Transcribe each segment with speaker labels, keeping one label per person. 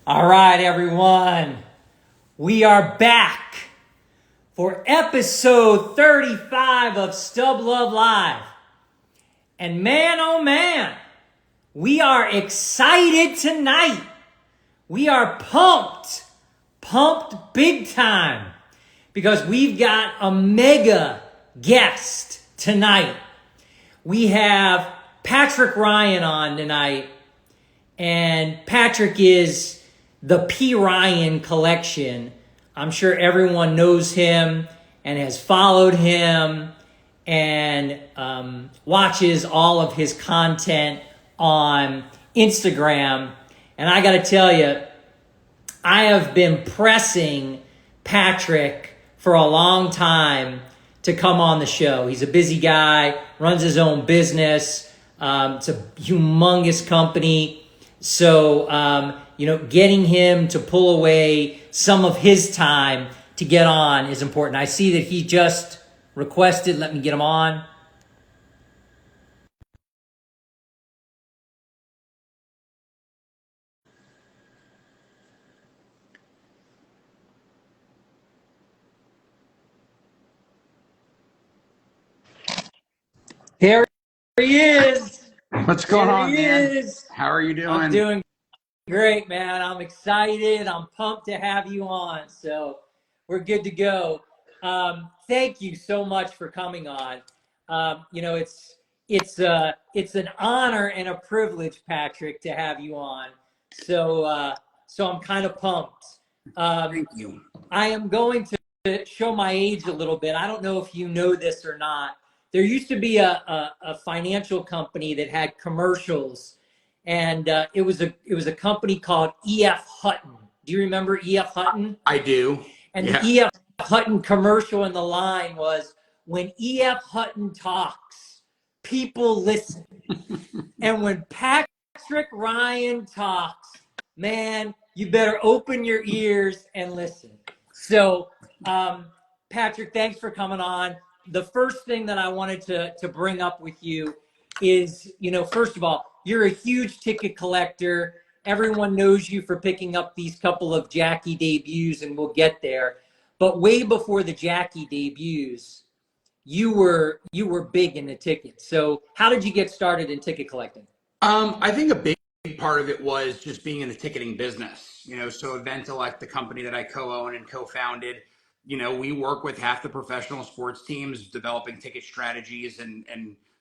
Speaker 1: All right, everyone. We are back for episode 35 of Stub Luv Live. And man, oh man, we are excited tonight. We are pumped big time, because we've got a mega guest tonight. We have Patrick Ryan on tonight, and Patrick is ThePRyanCollection. I'm sure everyone knows him and has followed him and watches all of his content on Instagram. And I got to tell you, I have been pressing Patrick for a long time to come on the show. He's a busy guy, runs his own business. It's a humongous company. So, getting him to pull away some of his time to get on is important. I see that he just requested, let me get him on. There he is.
Speaker 2: What's going on, man?
Speaker 1: Is.
Speaker 2: How are you doing?
Speaker 1: I'm doing great, man. I'm excited. I'm pumped to have you on. So we're good to go. Thank you so much for coming on. It's an honor and a privilege, Patrick, to have you on. So I'm kind of pumped.
Speaker 2: Thank you.
Speaker 1: I am going to show my age a little bit. I don't know if you know this or not. There used to be a financial company that had commercials, and it was a company called E.F. Hutton. Do you remember E.F. Hutton?
Speaker 2: I do.
Speaker 1: And
Speaker 2: yeah.
Speaker 1: The E.F. Hutton commercial in the line was, "When E.F. Hutton talks, people listen." And when Patrick Ryan talks, man, you better open your ears and listen. So, Patrick, thanks for coming on. The first thing that I wanted to bring up with you is, first of all, you're a huge ticket collector. Everyone knows you for picking up these couple of Jackie debuts, and we'll get there. But way before the Jackie debuts, you were big into tickets. So how did you get started in ticket collecting?
Speaker 2: I think a big part of it was just being in the ticketing business. So Eventle, like the company that I co-own and co-founded, we work with half the professional sports teams developing ticket strategies and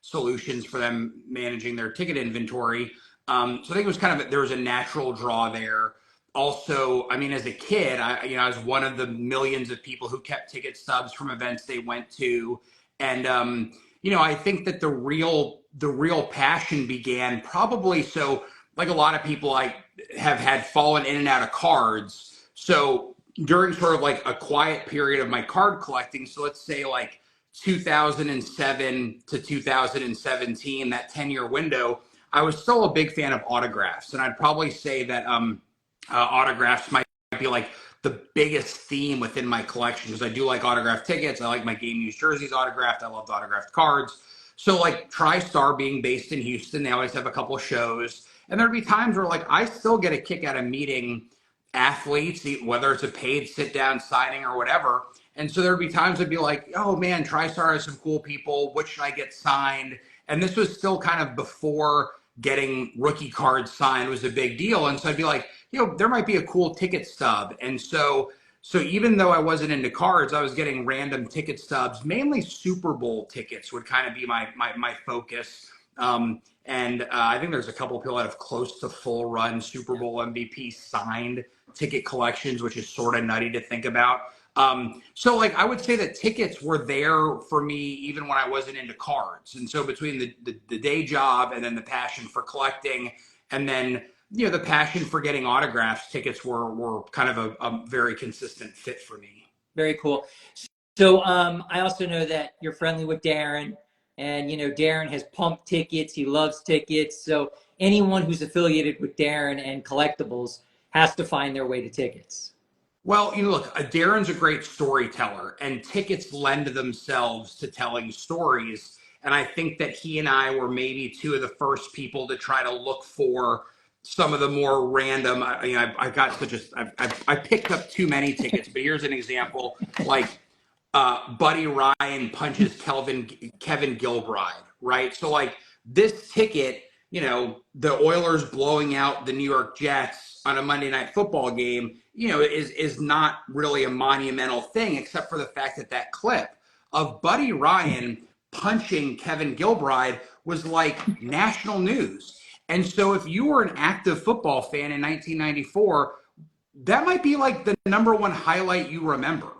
Speaker 2: solutions for them managing their ticket inventory. So I think it was there was a natural draw there. Also, I mean, as a kid, I was one of the millions of people who kept ticket stubs from events they went to. And, I think that the real passion began probably, so like a lot of people I have had fallen in and out of cards. So during sort of like a quiet period of my card collecting, so let's say like 2007 to 2017, that 10-year window, I was still a big fan of autographs. And I'd probably say that autographs might be like the biggest theme within my collection, because I do like autographed tickets. I like my game used jerseys autographed. I love the autographed cards. So like TriStar being based in Houston, they always have a couple shows. And there'd be times where like I still get a kick out of meeting athletes, whether it's a paid sit down signing or whatever. And so there'd be times I'd be like, oh man, TriStar has some cool people. What should I get signed? And this was still kind of before getting rookie cards signed was a big deal. And so I'd be like, there might be a cool ticket stub. And so even though I wasn't into cards, I was getting random ticket stubs, mainly Super Bowl tickets would kind of be my focus. And I think there's a couple of people that have close to full run Super Bowl MVP signed ticket collections, which is sort of nutty to think about. So like I would say that tickets were there for me even when I wasn't into cards. And so between the day job and then the passion for collecting, and then the passion for getting autographs, tickets were kind of a very consistent fit for me.
Speaker 1: Very cool. So I also know that you're friendly with Darren, and Darren has pumped tickets. He loves tickets. So anyone who's affiliated with Darren and collectibles has to find their way to tickets.
Speaker 2: Well, look, Darren's a great storyteller, and tickets lend themselves to telling stories. And I think that he and I were maybe two of the first people to try to look for some of the more random. I got such a. I picked up too many tickets, but here's an example. Like Buddy Ryan punches Kevin Gilbride, right? So like this ticket, the Oilers blowing out the New York Jets on a Monday Night Football game, is not really a monumental thing, except for the fact that that clip of Buddy Ryan punching Kevin Gilbride was like national news. And so if you were an active football fan in 1994, that might be like the number one highlight you remember,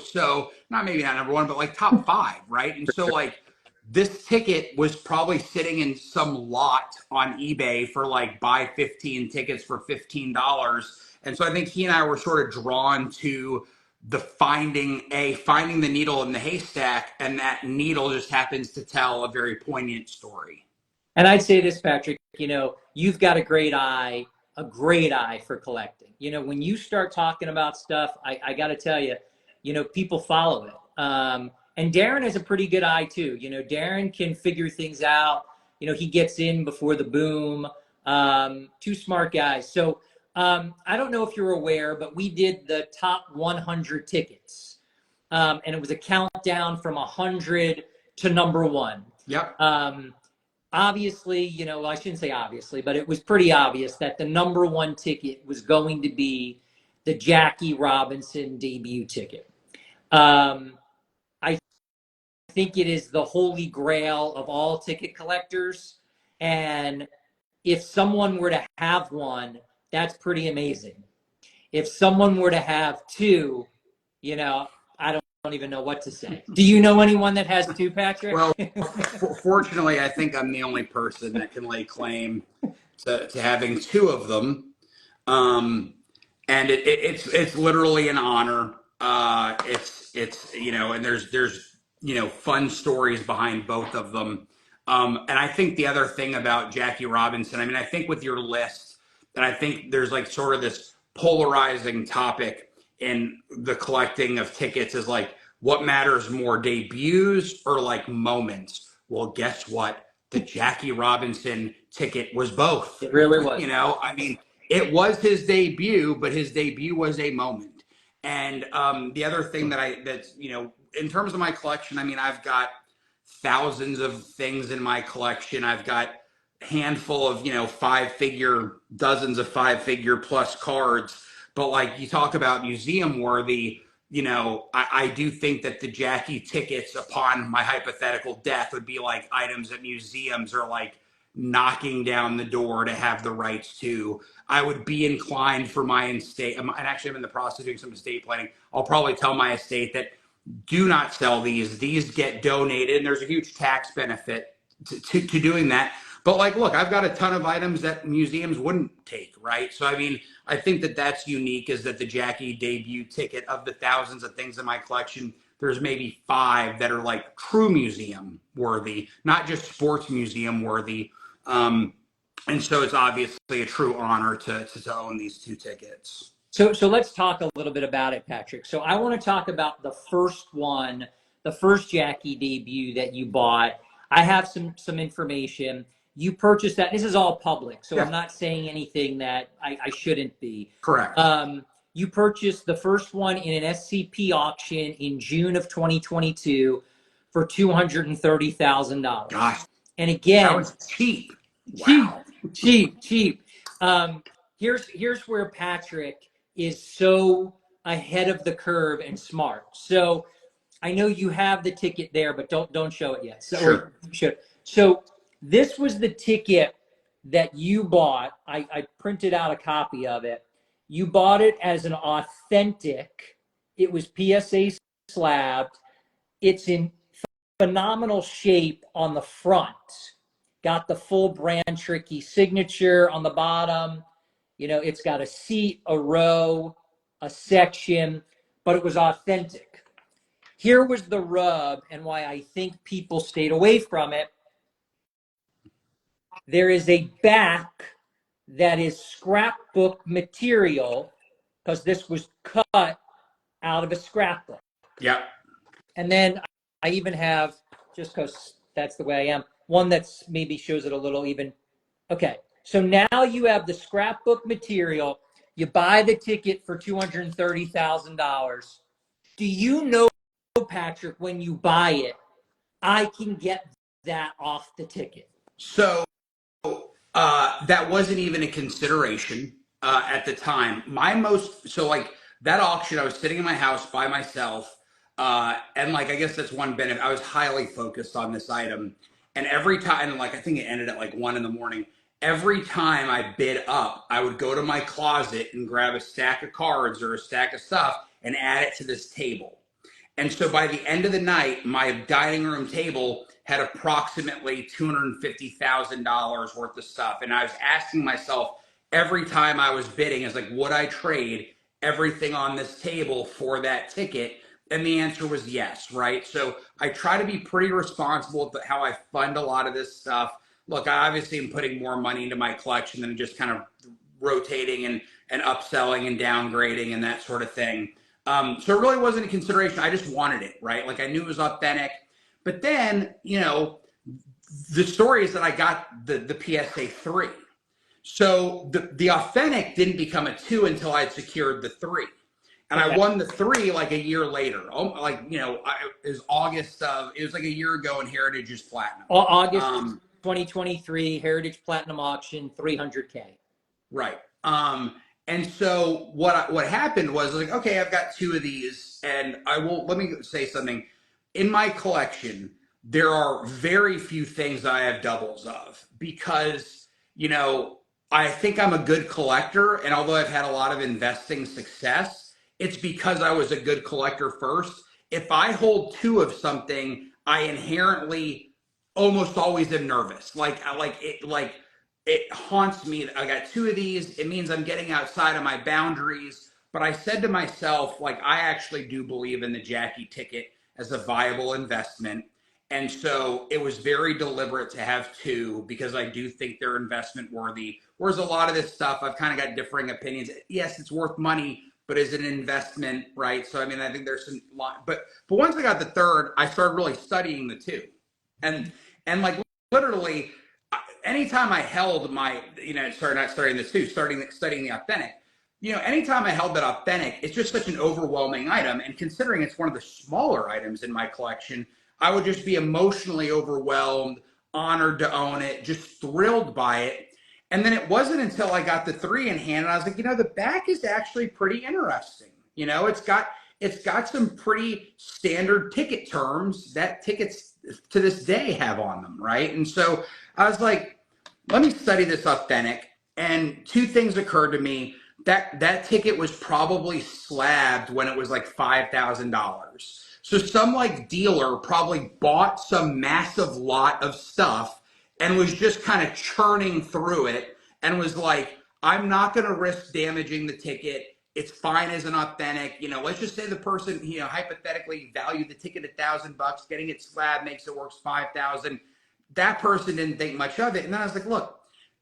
Speaker 2: so maybe not number one, but like top five, right? And so like this ticket was probably sitting in some lot on eBay for like buy 15 tickets for $15. And so I think he and I were sort of drawn to the finding the needle in the haystack, and that needle just happens to tell a very poignant story.
Speaker 1: And I'd say this, Patrick, you've got a great eye for collecting. When you start talking about stuff, I got to tell you, people follow it. And Darren has a pretty good eye too. Darren can figure things out. He gets in before the boom. Two smart guys. So I don't know if you're aware, but we did the top 100 tickets. And it was a countdown from 100 to number one.
Speaker 2: Yep.
Speaker 1: Obviously, I shouldn't say obviously, but it was pretty obvious that the number one ticket was going to be the Jackie Robinson debut ticket. I think it is the holy grail of all ticket collectors. And if someone were to have one, that's pretty amazing. If someone were to have two, I don't even know what to say. Do you know anyone that has two, Patrick?
Speaker 2: Well, fortunately, I think I'm the only person that can lay claim to having two of them. And it's literally an honor. And there's fun stories behind both of them. And I think the other thing about Jackie Robinson, I think with your list, and I think there's like sort of this polarizing topic in the collecting of tickets is like, what matters more, debuts or like moments? Well, guess what? The Jackie Robinson ticket was both.
Speaker 1: It really was.
Speaker 2: It was his debut, but his debut was a moment. And the other thing that's in terms of my collection, I've got thousands of things in my collection. I've got a handful of, dozens of 5-figure plus cards. But like you talk about museum worthy, I do think that the Jackie tickets upon my hypothetical death would be like items that museums are like knocking down the door to have the rights to. I would be inclined for my estate, and actually I'm in the process of doing some estate planning. I'll probably tell my estate that do not sell these. These get donated, and there's a huge tax benefit to doing that. But like, look, I've got a ton of items that museums wouldn't take, right? So I think that that's unique, is that the Jackie debut ticket, of the thousands of things in my collection, there's maybe 5 that are like true museum worthy, not just sports museum worthy. And so it's obviously a true honor to own these 2 tickets.
Speaker 1: So let's talk a little bit about it, Patrick. So I want to talk about the first one, the first Jackie debut that you bought. I have some information. You purchased that. This is all public, so yeah. I'm not saying anything that I shouldn't be.
Speaker 2: Correct.
Speaker 1: You purchased the first one in an SCP auction in June of 2022 for $230,000.
Speaker 2: Gosh.
Speaker 1: And again,
Speaker 2: that was cheap. Wow.
Speaker 1: Cheap. Here's where Patrick is so ahead of the curve and smart. So I know you have the ticket there, but don't show it yet. Sure. So this was the ticket that you bought. I printed out a copy of it. You bought it as an authentic. It was PSA slabbed. It's in phenomenal shape on the front. Got the full brand tricky signature on the bottom. It's got a seat, a row, a section, but it was authentic. Here was the rub, and why I think people stayed away from it. There is a back that is scrapbook material, because this was cut out of a scrapbook.
Speaker 2: Yep.
Speaker 1: And then I even have, just because that's the way I am, one that's maybe shows it a little even. Okay. So now you have the scrapbook material. You buy the ticket for $230,000. Do you know, Patrick, when you buy it, I can get that off the ticket?
Speaker 2: So that wasn't even a consideration at the time. Like that auction, I was sitting in my house by myself. And like, I guess that's one benefit. I was highly focused on this item. And every time, like, I think it ended at like 1 a.m. Every time I bid up, I would go to my closet and grab a stack of cards or a stack of stuff and add it to this table. And so by the end of the night, my dining room table had approximately $250,000 worth of stuff. And I was asking myself every time I was bidding, I was like, would I trade everything on this table for that ticket? And the answer was yes, right? So I try to be pretty responsible with how I fund a lot of this stuff. Look, I obviously am putting more money into my collection than just kind of rotating and upselling and downgrading and that sort of thing. So it really wasn't a consideration. I just wanted it, right? Like I knew it was authentic. But then, you know, the story is that I got the PSA 3. So the authentic didn't become a 2 until I had secured the 3. And okay. I won the 3 like a year later. Like, you know, it was August of, it was like a year ago and Heritage is platinum.
Speaker 1: August 2023, Heritage Platinum Auction, 300K.
Speaker 2: Right. And so what happened was like, okay, I've got 2 of these and let me say something. In my collection, there are very few things that I have doubles of because, you know, I think I'm a good collector. And although I've had a lot of investing success, it's because I was a good collector first. If I hold 2 of something, I inherently almost always am nervous. It haunts me. I got 2 of these. It means I'm getting outside of my boundaries. But I said to myself, like, I actually do believe in the Jackie ticket as a viable investment. And so it was very deliberate to have 2 because I do think they're investment worthy. Whereas a lot of this stuff, I've kind of got differing opinions. Yes, it's worth money, but is it an investment, right? So, I mean, I think there's some, but once I got the 3rd, I started really studying the 2. And like literally, anytime I held my, you know, not studying this too, studying the authentic, you know, anytime I held that authentic, it's just such an overwhelming item. And considering it's one of the smaller items in my collection, I would just be emotionally overwhelmed, honored to own it, just thrilled by it. And then it wasn't until I got the 3 in hand and I was like, you know, the back is actually pretty interesting. You know, it's got some pretty standard ticket terms that tickets to this day have on them, right? And so I was like, let me study this authentic. And 2 things occurred to me. That ticket was probably slabbed when it was like $5,000. So some like dealer probably bought some massive lot of stuff and was just kind of churning through it and was like, I'm not going to risk damaging the ticket. It's fine as an authentic. You know, let's just say the person, you know, hypothetically valued the ticket $1,000, getting it slabbed makes it worth $5,000. That person didn't think much of it. And then I was like, look,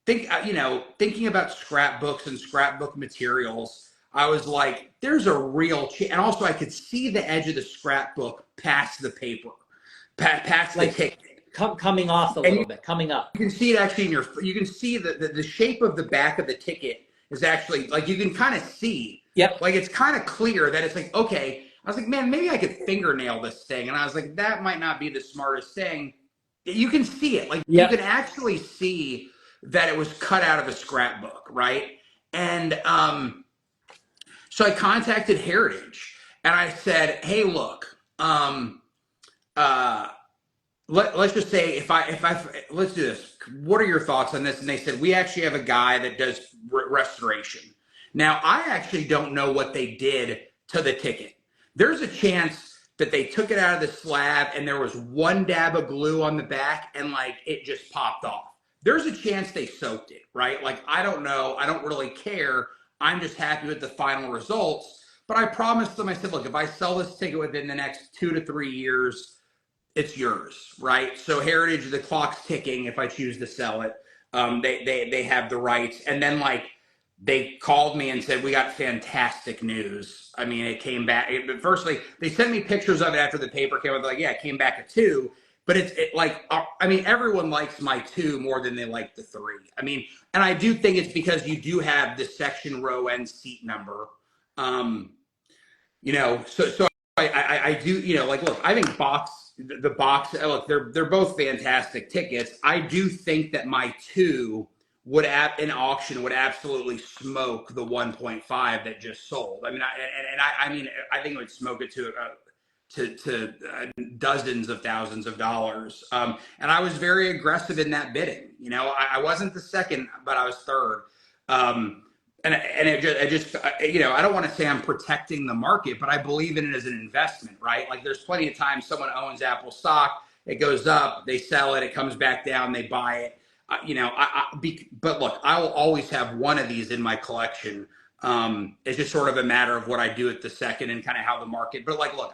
Speaker 2: thinking about scrapbooks and scrapbook materials, I was like, there's a real chance. And also I could see the edge of the scrapbook past the paper, past the ticket.
Speaker 1: Coming off a little bit, coming up.
Speaker 2: You can see it actually you can see the shape of the back of the ticket is actually, like, you can kind of see.
Speaker 1: Yep.
Speaker 2: Like, it's kind of clear that it's like, okay. I was like, man, maybe I could fingernail this thing. And I was like, that might not be the smartest thing. You can see it. Like, yep. You can actually see that it was cut out of a scrapbook, right? And so I contacted Heritage and I said, hey, look, let's just say let's do this. What are your thoughts on this? And they said, we actually have a guy that does restoration. Now, I actually don't know what they did to the ticket. There's a chance that they took it out of the slab and there was 1 dab of glue on the back and like it just popped off. There's a chance they soaked it, right? Like, I don't know. I don't really care. I'm just happy with the final results. But I promised them, I said, look, if I sell this ticket within the next 2 to 3 years, it's yours, right? So Heritage, the clock's ticking if I choose to sell it. They have the rights. And then, like, they called me and said, we got fantastic news. I mean, it came back. Firstly, they sent me pictures of it after the paper came out. They're like, yeah, it came back at 2. but I mean, everyone likes my 2 more than they like the 3. I mean, and I do think it's because you do have the section, row, and seat number. Um, so I do, like, look, I think the box, look, they're both fantastic tickets. I do think that my 2 would in auction would absolutely smoke the 1.5 that just sold. I mean, I think it would smoke it to dozens of thousands of dollars. And I was very aggressive in that bidding. I wasn't the second, but I was third. And it just I don't want to say I'm protecting the market, but I believe in it as an investment, right? Like, there's plenty of times someone owns Apple stock, it goes up, they sell it, it comes back down, they buy it. But look, I will always have one of these in my collection. It's just sort of a matter of what I do at the second and kind of how the market. But like, look,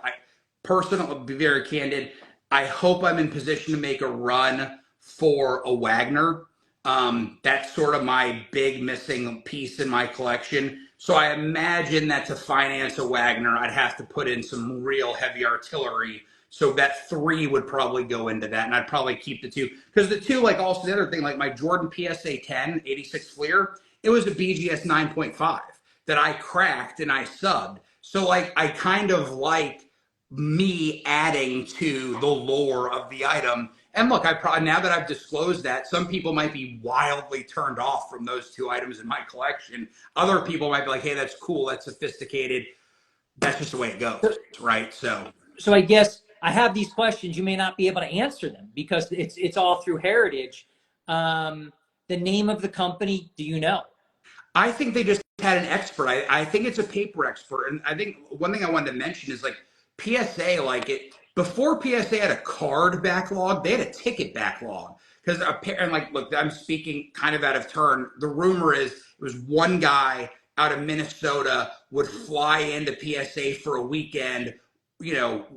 Speaker 2: I'll be very candid. I hope I'm in position to make a run for a Wagner. That's sort of my big missing piece in my collection. So I imagine that to finance a Wagner, I'd have to put in some real heavy artillery. So that 3 would probably go into that, and I'd probably keep the 2. Because the 2, like, also the other thing, like my Jordan PSA 10 86 Fleer, it was a BGS 9.5 that I cracked and I subbed. So, like, I kind of like me adding to the lore of the item. And look, now that I've disclosed that, some people might be wildly turned off from those 2 items in my collection. Other people might be like, hey, that's cool, that's sophisticated. That's just the way it goes, right? So
Speaker 1: I guess I have these questions. You may not be able to answer them because it's all through heritage. The name of the company, do you know?
Speaker 2: I think they just had an expert. I think it's a paper expert. And I think one thing I wanted to mention is, like, PSA, like, before PSA had a card backlog, they had a ticket backlog. Because, and like, look, I'm speaking kind of out of turn. The rumor is it was one guy out of Minnesota would fly into PSA for a weekend,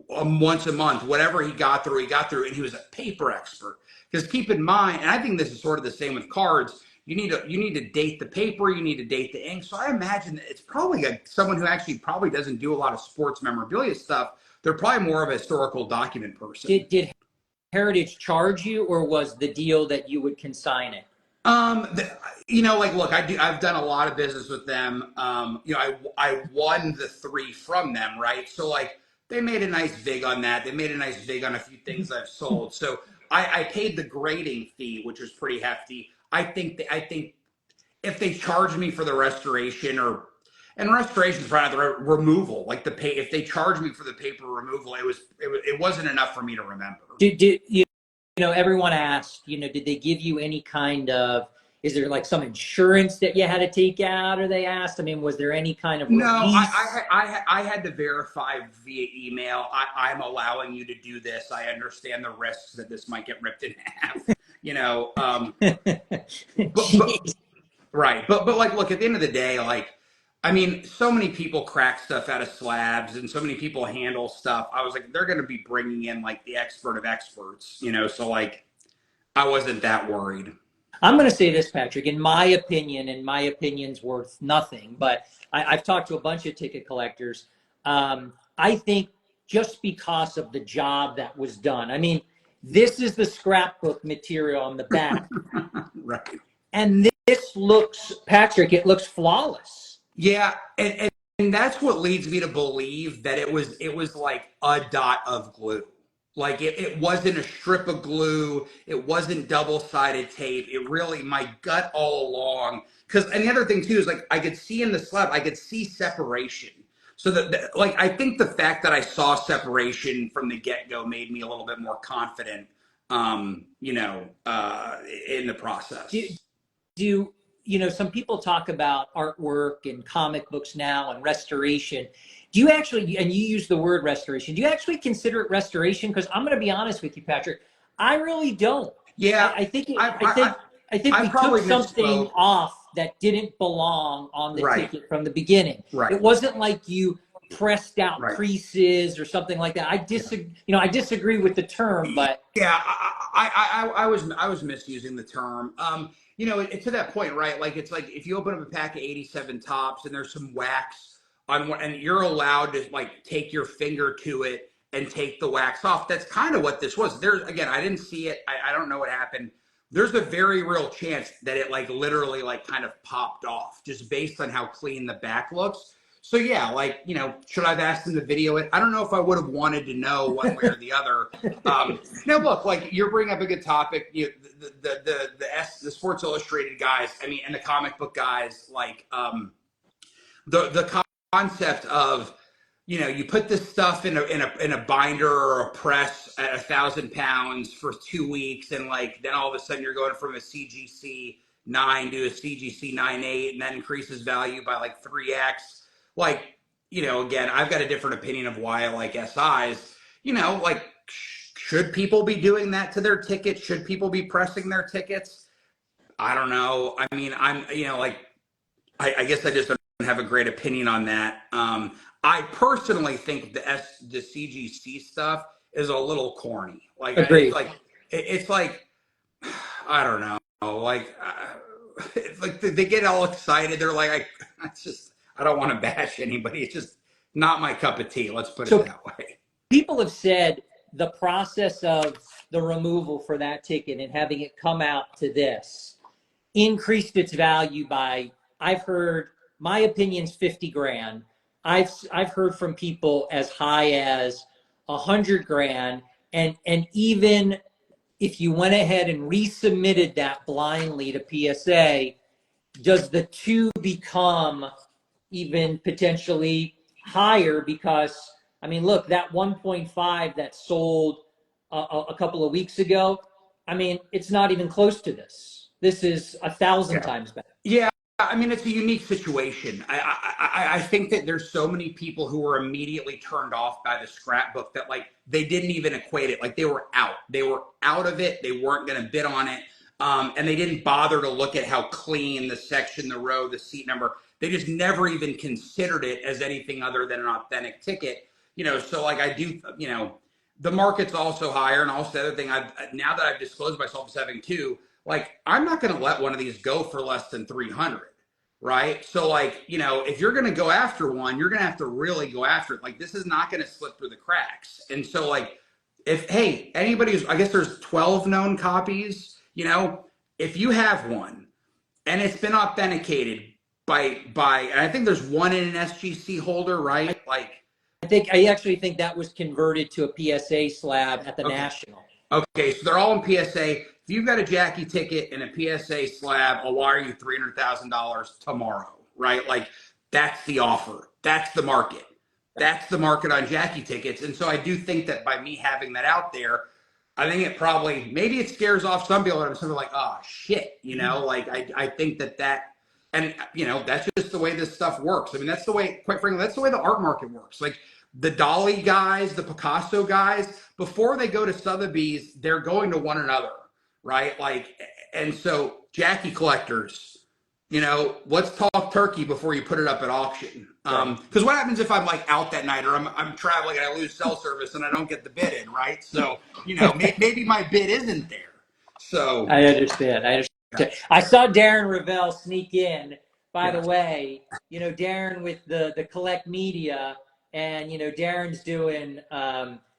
Speaker 2: once a month, whatever he got through, and he was a paper expert. Because keep in mind, and I think this is sort of the same with cards, you need to date the paper, you need to date the ink. So I imagine that it's probably someone who actually probably doesn't do a lot of sports memorabilia stuff. They're probably more of a historical document person.
Speaker 1: Did Heritage charge you, or was the deal that you would consign it?
Speaker 2: Like, look, I've done a lot of business with them. I won the 3 from them, right? So, like, they made a nice vig on that. They made a nice vig on a few things I've sold. So I paid the grading fee, which was pretty hefty. I think if they charged me for the restoration, and restoration's right at the removal, like if they charged me for the paper removal, it wasn't enough for me to remember.
Speaker 1: Everyone asked, did they give you any kind of, is there like some insurance that you had to take out, or they asked? I mean, was there any kind of
Speaker 2: No,
Speaker 1: release?
Speaker 2: I had to verify via email. I'm allowing you to do this. I understand the risks that this might get ripped in half. Right. But like, look, at the end of the day, like, I mean, so many people crack stuff out of slabs, and so many people handle stuff. I was like, they're going to be bringing in, like, the expert of experts, so, like, I wasn't that worried.
Speaker 1: I'm going to say this, Patrick, in my opinion, and my opinion's worth nothing, but I've talked to a bunch of ticket collectors. I think just because of the job that was done, I mean, this is the scrapbook material on the back.
Speaker 2: Right.
Speaker 1: And this looks, Patrick, it looks flawless.
Speaker 2: Yeah. And that's what leads me to believe that it was like a dot of glue. Like, it wasn't a strip of glue. It wasn't double-sided tape. It really, my gut all along. And the other thing too is, like, I could see in the slab, I could see separation. So like, I think the fact that I saw separation from the get-go made me a little bit more confident, in the process.
Speaker 1: Some people talk about artwork and comic books now and restoration. Do you actually, and you use the word restoration, do you actually consider it restoration? Because I'm going to be honest with you, Patrick, I really don't.
Speaker 2: Yeah.
Speaker 1: I think we took something off that didn't belong on the ticket from the beginning.
Speaker 2: Right.
Speaker 1: It wasn't like you pressed out creases or something like that. I disagree with the term, but
Speaker 2: yeah, I was misusing the term. To that point, right? Like, it's like if you open up a pack of 87 tops and there's some wax on one, and you're allowed to, like, take your finger to it and take the wax off. That's kind of what this was. There's, again, I didn't see it. I don't know what happened. There's a very real chance that it like literally like kind of popped off just based on how clean the back looks. So yeah, like, you know, should I have asked him to video it? I don't know if I would have wanted to know one way or the other. Now look, like you're bringing up a good topic. You, the Sports Illustrated guys, I mean, and the comic book guys, like the concept of, you know, you put this stuff in a binder or a press at 1,000 pounds for 2 weeks, and like then all of a sudden you're going from a CGC 9 to a CGC 9.8, and that increases value by like 3x. Like, you know, again, I've got a different opinion of why I like SIs. You know, like, should people be doing that to their tickets? Should people be pressing their tickets? I don't know. I mean, you know, like, I guess I just don't have a great opinion on that. I personally think the CGC stuff is a little corny. Like,
Speaker 1: Agreed.
Speaker 2: it's like, I don't know. Like, it's like they get all excited. They're like, I don't want to bash anybody. It's just not my cup of tea. Let's put it that way.
Speaker 1: People have said the process of the removal for that ticket and having it come out to this increased its value by, I've heard, my opinion's 50 grand. I've heard from people as high as 100 grand. And even if you went ahead and resubmitted that blindly to PSA, does the two become even potentially higher? Because, I mean, look, that 1.5 that sold a couple of weeks ago, I mean, it's not even close to this. This is 1,000 times better.
Speaker 2: Yeah. I mean, it's a unique situation. I think that there's so many people who were immediately turned off by the scrapbook that like they didn't even equate it. Like they were out. They were out of it. They weren't going to bid on it. And they didn't bother to look at how clean the section, the row, the seat number. They just never even considered it as anything other than an authentic ticket. You know, so like I do, you know, the market's also higher. And also the other thing, now that I've disclosed myself as having two, like, I'm not going to let one of these go for less than 300, right? So, like, you know, if you're going to go after one, you're going to have to really go after it. Like, this is not going to slip through the cracks. And so, like, if, hey, anybody's, I guess there's 12 known copies, you know, if you have one and it's been authenticated by, and I think there's one in an SGC holder, right? Like,
Speaker 1: I actually think that was converted to a PSA slab at the National.
Speaker 2: Okay, so they're all in PSA. If you've got a Jackie ticket and a PSA slab, I'll wire you $300,000 tomorrow, right? Like, that's the offer. That's the market. That's the market on Jackie tickets. And so I do think that by me having that out there, I think it probably, maybe it scares off some people that are sort of like, oh, shit, you know? Like, I think that, and, you know, that's just the way this stuff works. I mean, that's the way, quite frankly, that's the way the art market works. Like, the Dolly guys, the Picasso guys, before they go to Sotheby's, they're going to one another, right? Like, and so Jackie collectors, you know, let's talk turkey before you put it up at auction. Because what happens if I'm like out that night, or I'm traveling and I lose cell service and I don't get the bid in, right? So, you know, maybe my bid isn't there. So
Speaker 1: I understand. I saw Darren Rovell sneak in, by the way, you know, Darren with the Collect Media. And, you know, Darren's doing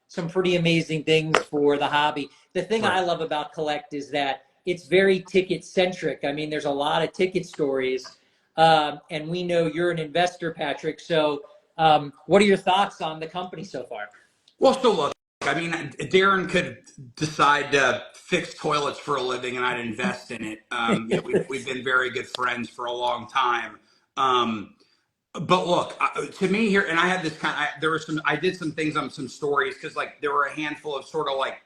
Speaker 1: some pretty amazing things for the hobby. The thing I love about Collect is that it's very ticket centric. I mean, there's a lot of ticket stories. And we know you're an investor, Patrick. So what are your thoughts on the company so far?
Speaker 2: Well, so look, I mean, Darren could decide to fix toilets for a living and I'd invest in it. You know, we've been very good friends for a long time. But look, to me here, and I had this I did some things on some stories because like there were a handful of sort of like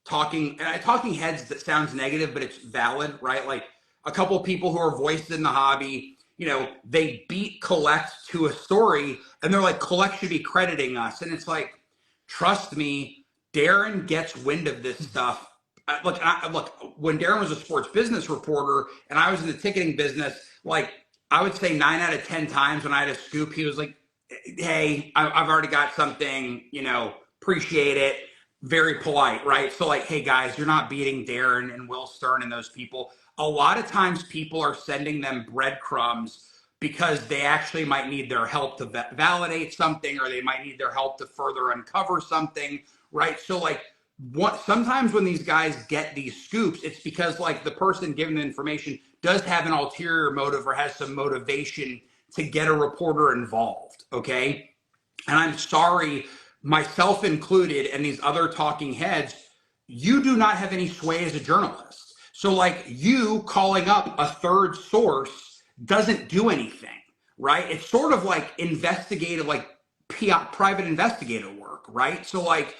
Speaker 2: talking heads that sounds negative, but it's valid, right? Like a couple of people who are voiced in the hobby, you know, they beat Collect to a story and they're like, Collect should be crediting us. And it's like, trust me, Darren gets wind of this stuff. Look, when Darren was a sports business reporter and I was in the ticketing business, like, I would say 9 out of 10 times when I had a scoop, he was like, hey, I've already got something, you know, appreciate it. Very polite, right? So like, hey guys, you're not beating Darren and Will Stern and those people. A lot of times people are sending them breadcrumbs because they actually might need their help to validate something, or they might need their help to further uncover something, right? So like sometimes when these guys get these scoops, it's because like the person giving the information does have an ulterior motive or has some motivation to get a reporter involved, okay? And I'm sorry, myself included, and these other talking heads, you do not have any sway as a journalist. So like you calling up a third source doesn't do anything, right? It's sort of like investigative, like private investigator work, right? So like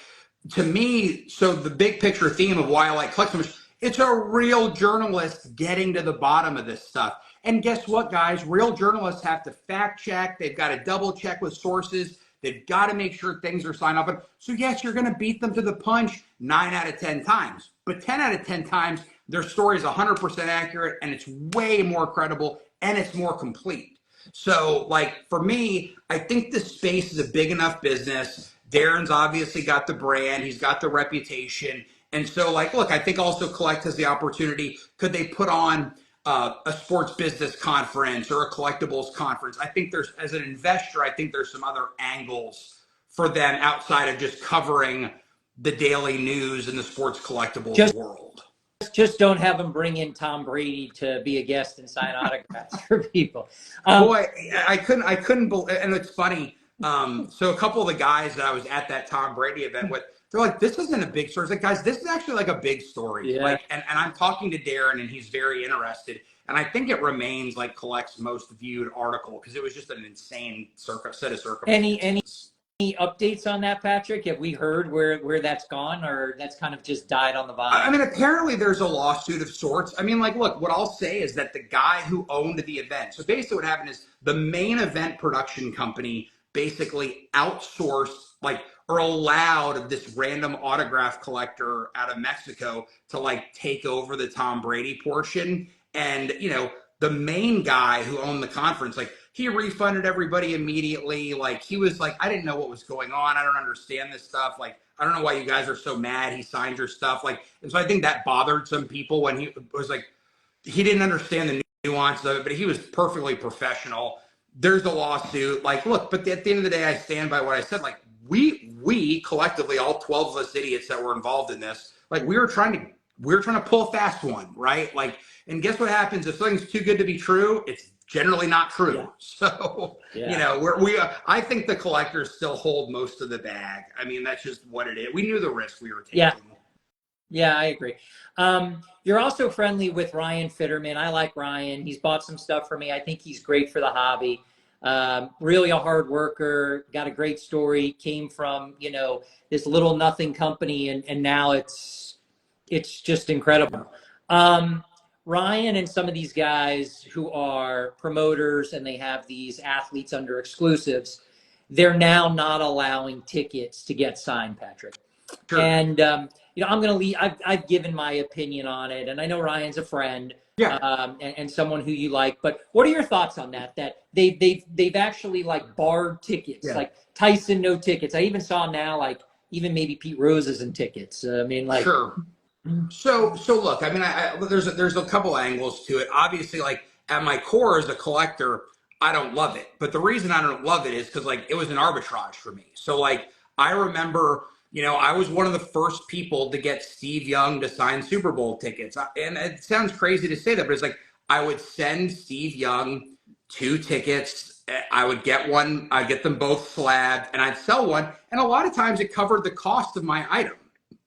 Speaker 2: to me, so the big picture theme of why I like collectibles, it's a real journalist getting to the bottom of this stuff. And guess what, guys? Real journalists have to fact check. They've got to double check with sources. They've got to make sure things are signed off. So yes, you're going to beat them to the punch 9 out of 10 times. But 10 out of 10 times, their story is 100% accurate, and it's way more credible, and it's more complete. So like for me, I think the space is a big enough business. Darren's obviously got the brand. He's got the reputation. And so like, look, I think also Collect has the opportunity. Could they put on a sports business conference or a collectibles conference? I think there's, as an investor, I think there's some other angles for them outside of just covering the daily news in the sports collectibles world.
Speaker 1: Just don't have them bring in Tom Brady to be a guest and sign autographs for people.
Speaker 2: Boy, I couldn't believe, and it's funny. So a couple of the guys that I was at that Tom Brady event with, they're like, this isn't a big story. It's like, guys, this is actually like a big story.
Speaker 1: Yeah.
Speaker 2: Like, and I'm talking to Darren, and he's very interested. And I think it remains like Collect's most viewed article because it was just an insane set of circumstances.
Speaker 1: Any updates on that, Patrick? Have we heard where that's gone, or that's kind of just died on the vine?
Speaker 2: I mean, apparently there's a lawsuit of sorts. I mean, like, look, what I'll say is that the guy who owned the event, so basically what happened is the main event production company basically outsourced, like, or allowed this random autograph collector out of Mexico to like take over the Tom Brady portion. And, you know, the main guy who owned the conference, like, he refunded everybody immediately. Like, he was like, I didn't know what was going on. I don't understand this stuff. Like, I don't know why you guys are so mad. He signed your stuff. Like, and so I think that bothered some people when he was like, he didn't understand the nuances of it, but he was perfectly professional. There's a lawsuit. Like, look, but at the end of the day, I stand by what I said. Like, we collectively, all 12 of us idiots that were involved in this, like, we were trying to pull a fast one, right? Like, and guess what happens if something's too good to be true? It's generally not true. Yeah. So, you know, I think the collectors still hold most of the bag. I mean, that's just what it is. We knew the risk we were taking.
Speaker 1: Yeah, I agree. You're also friendly with Ryan Fitterman. I like Ryan. He's bought some stuff for me. I think he's great for the hobby. Really a hard worker, got a great story, came from, you know, this little nothing company, and now it's just incredible. Ryan and some of these guys who are promoters and they have these athletes under exclusives, they're now not allowing tickets to get signed, Patrick. Sure. And, you know, I'm going to leave, I've given my opinion on it, and I know Ryan's a friend. Yeah. And someone who you like, but what are your thoughts on that? That they've actually like barred tickets, like Tyson, no tickets. I even saw now, like even maybe Pete Rose isn't tickets. I mean, like,
Speaker 2: sure. So look, I mean, there's a couple angles to it. Obviously, like at my core as a collector, I don't love it. But the reason I don't love it is because like it was an arbitrage for me. So like I remember, you know, I was one of the first people to get Steve Young to sign Super Bowl tickets. And it sounds crazy to say that, but it's like I would send Steve Young 2 tickets. I would get one, I'd get them both slabbed, and I'd sell one. And a lot of times it covered the cost of my item.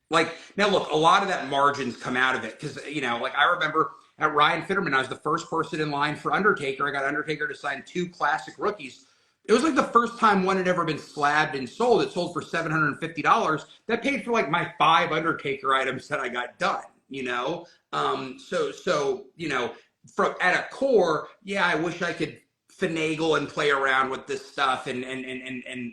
Speaker 2: Like, now look, a lot of that margins come out of it because, you know, like I remember at Ryan Fitterman, I was the first person in line for Undertaker. I got Undertaker to sign 2 classic rookies. It was like the first time one had ever been slabbed and sold. It sold for $750. That paid for like my 5 Undertaker items that I got done, you know? So, you know, from at a core, yeah, I wish I could finagle and play around with this stuff and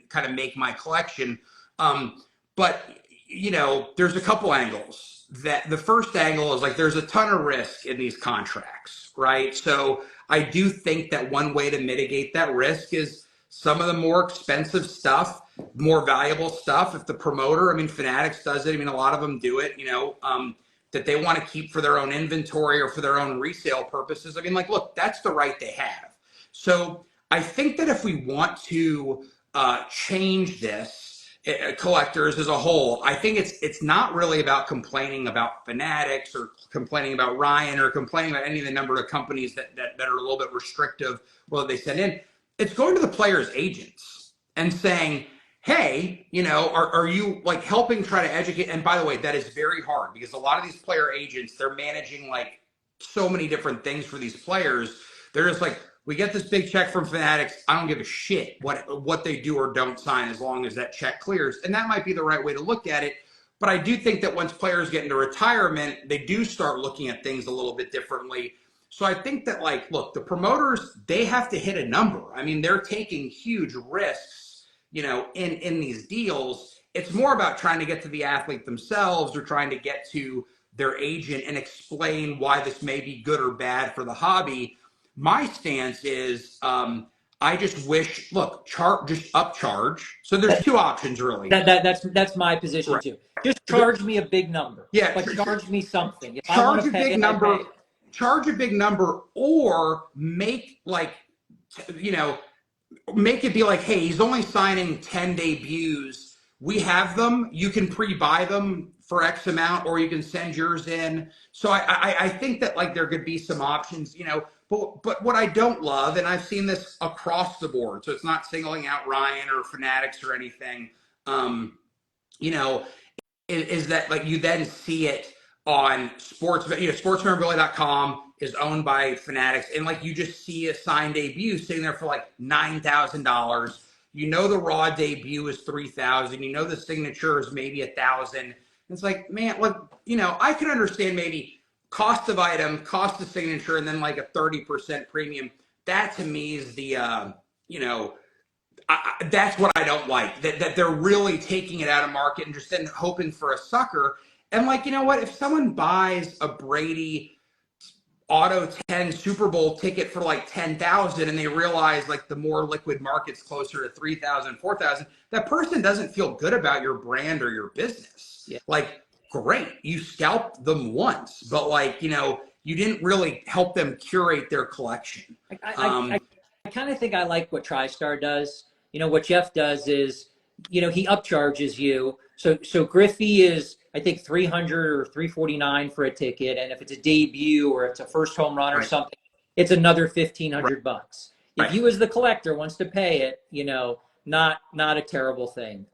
Speaker 2: kind of make my collection. But you know, there's a couple angles. That the first angle is like there's a ton of risk in these contracts, right? So I do think that one way to mitigate that risk is some of the more expensive stuff, more valuable stuff. If the promoter, I mean, Fanatics does it. I mean, a lot of them do it, you know, that they want to keep for their own inventory or for their own resale purposes. I mean, like, look, that's the right they have. So I think that if we want to change this, collectors as a whole, I think it's not really about complaining about Fanatics or complaining about Ryan or complaining about any of the number of companies that are a little bit restrictive what they send in. It's going to the players' agents and saying, hey, you know, are you like helping try to educate? And by the way, that is very hard because a lot of these player agents, they're managing like so many different things for these players. They're just like, we get this big check from Fanatics. I don't give a shit what they do or don't sign as long as that check clears. And that might be the right way to look at it. But I do think that once players get into retirement, they do start looking at things a little bit differently. So I think that, like, look, the promoters, they have to hit a number. I mean, they're taking huge risks, you know, in these deals. It's more about trying to get to the athlete themselves or trying to get to their agent and explain why this may be good or bad for the hobby. My stance is I just wish, look, just upcharge. So there's two options really.
Speaker 1: That's my position
Speaker 2: Right.
Speaker 1: too. Just charge me a big number.
Speaker 2: Yeah.
Speaker 1: But charge me something. If I want
Speaker 2: Charge
Speaker 1: to
Speaker 2: a
Speaker 1: pay
Speaker 2: big
Speaker 1: it, I
Speaker 2: number.
Speaker 1: pay it.
Speaker 2: Charge a big number, or make like, you know, make it be like, hey, he's only signing 10 debuts. We have them. You can pre-buy them for X amount, or you can send yours in. So I think that like there could be some options, you know. But what I don't love, and I've seen this across the board, so it's not singling out Ryan or Fanatics or anything, you know, is that like you then see it on sports, you know, sportsmemorabilia.com is owned by Fanatics, and like you just see a signed debut sitting there for like $9,000. You know the raw debut is $3,000. You know the signature is maybe $1,000. It's like, man, like, you know, I can understand maybe cost of item, cost of signature, and then like a 30% premium. That to me is the you know, that's what I don't like. That they're really taking it out of market and just then hoping for a sucker. And like, you know what? If someone buys a Brady Auto 10 Super Bowl ticket for like 10,000 and they realize like the more liquid market's closer to 3,000, 4,000, that person doesn't feel good about your brand or your business.
Speaker 1: Yeah.
Speaker 2: Like, great, you scalped them once, but like, you know, you didn't really help them curate their collection.
Speaker 1: I kind of think I like what TriStar does. You know, what Jeff does is, you know, he upcharges you. So Griffey is, I think, 300 or 349 for a ticket, and if it's a debut or it's a first home run or
Speaker 2: Right.
Speaker 1: something, it's another 1,500 bucks. If
Speaker 2: Right.
Speaker 1: you as the collector wants to pay it, you know, not a terrible thing.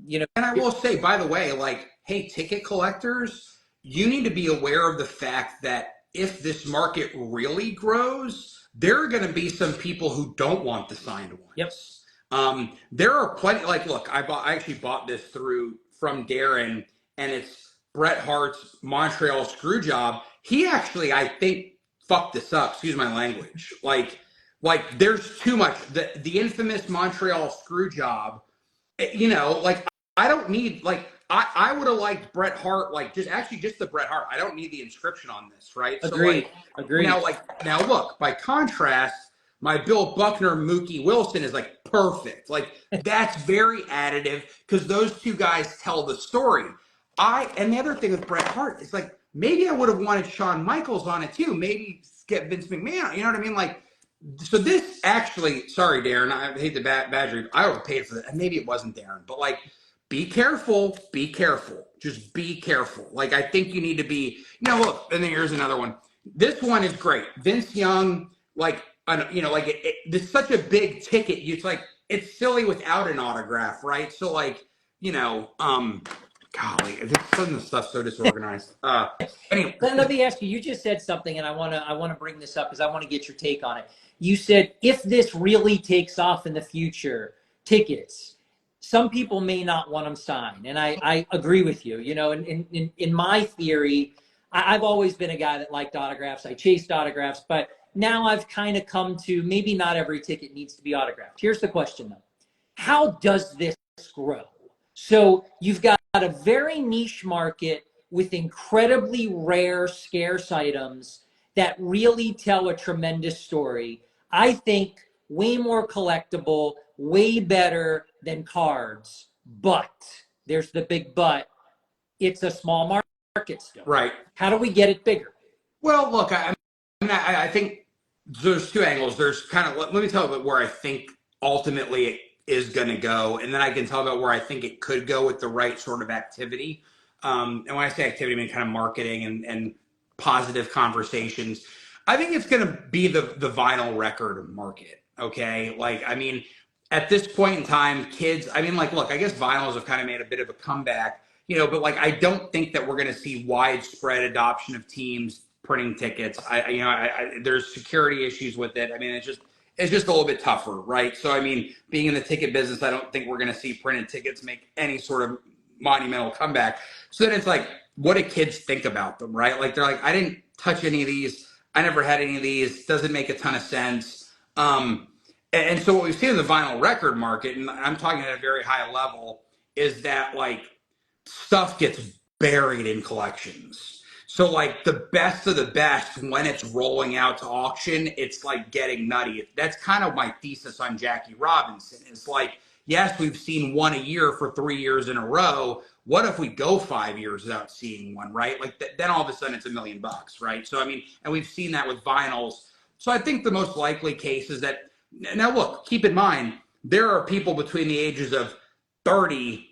Speaker 1: You know,
Speaker 2: And I will say, by the way, like, hey, ticket collectors, you need to be aware of the fact that if this market really grows, there are going to be some people who don't want the signed ones.
Speaker 1: Yep.
Speaker 2: There are plenty. Like, look, I actually bought this from Darren, and it's Bret Hart's Montreal screw job. He actually, I think, fucked this up. Excuse my language. Like there's too much. The infamous Montreal screw job. You know, like I don't need like I would have liked Bret Hart, like just the Bret Hart. I don't need the inscription on this, right?
Speaker 1: agreed.
Speaker 2: So
Speaker 1: Agreed.
Speaker 2: now look, by contrast, my Bill Buckner Mookie Wilson is like perfect. Like that's very additive because those two guys tell the story. And the other thing with Bret Hart is like maybe I would have wanted Shawn Michaels on it too. Maybe get Vince McMahon. You know what I mean? Like so this actually, sorry, Darren, I hate the badger you. I overpaid for that. And maybe it wasn't Darren, but like, be careful, just be careful. Like, I think you need to be, you know, look, and then here's another one. This one is great. Vince Young, like, you know, like it's such a big ticket. It's like, it's silly without an autograph, right? So like, you know, golly, some of the stuff's so disorganized. Anyway.
Speaker 1: Let me ask you. You just said something, and I want to bring this up because I want to get your take on it. You said if this really takes off in the future, tickets, some people may not want them signed, and I agree with you. You know, in my theory, I've always been a guy that liked autographs. I chased autographs, but now I've kind of come to maybe not every ticket needs to be autographed. Here's the question though: how does this grow? So you've got a very niche market with incredibly rare, scarce items that really tell a tremendous story. I think way more collectible, way better than cards. But there's the big but. It's a small market still.
Speaker 2: Right.
Speaker 1: How do we get it bigger?
Speaker 2: Well, look, I think there's two angles. There's kind of, let me tell you about where I think ultimately it is going to go, and then I can tell about where I think it could go with the right sort of activity. And when I say activity, I mean kind of marketing and positive conversations. I think it's going to be the vinyl record market. Okay, like I mean, at this point in time, kids. I mean, like, look, I guess vinyls have kind of made a bit of a comeback, but like I don't think that we're going to see widespread adoption of teams printing tickets. There's security issues with it. I mean, it's just a little bit tougher, right? So, I mean, being in the ticket business, I don't think we're going to see printed tickets make any sort of monumental comeback. So then it's like, what do kids think about them, right? Like, they're like, I didn't touch any of these. I never had any of these. Doesn't make a ton of sense. And so what we've seen in the vinyl record market, and I'm talking at a very high level, is that like stuff gets buried in collections. So like the best of the best, when it's rolling out to auction, it's like getting nutty. That's kind of my thesis on Jackie Robinson. It's like, yes, we've seen one a year for 3 years in a row. What if we go 5 years without seeing one, right? Like then all of a sudden it's $1 million, right? So I mean, and we've seen that with vinyls. So I think the most likely case is that, now look, keep in mind, there are people between the ages of 30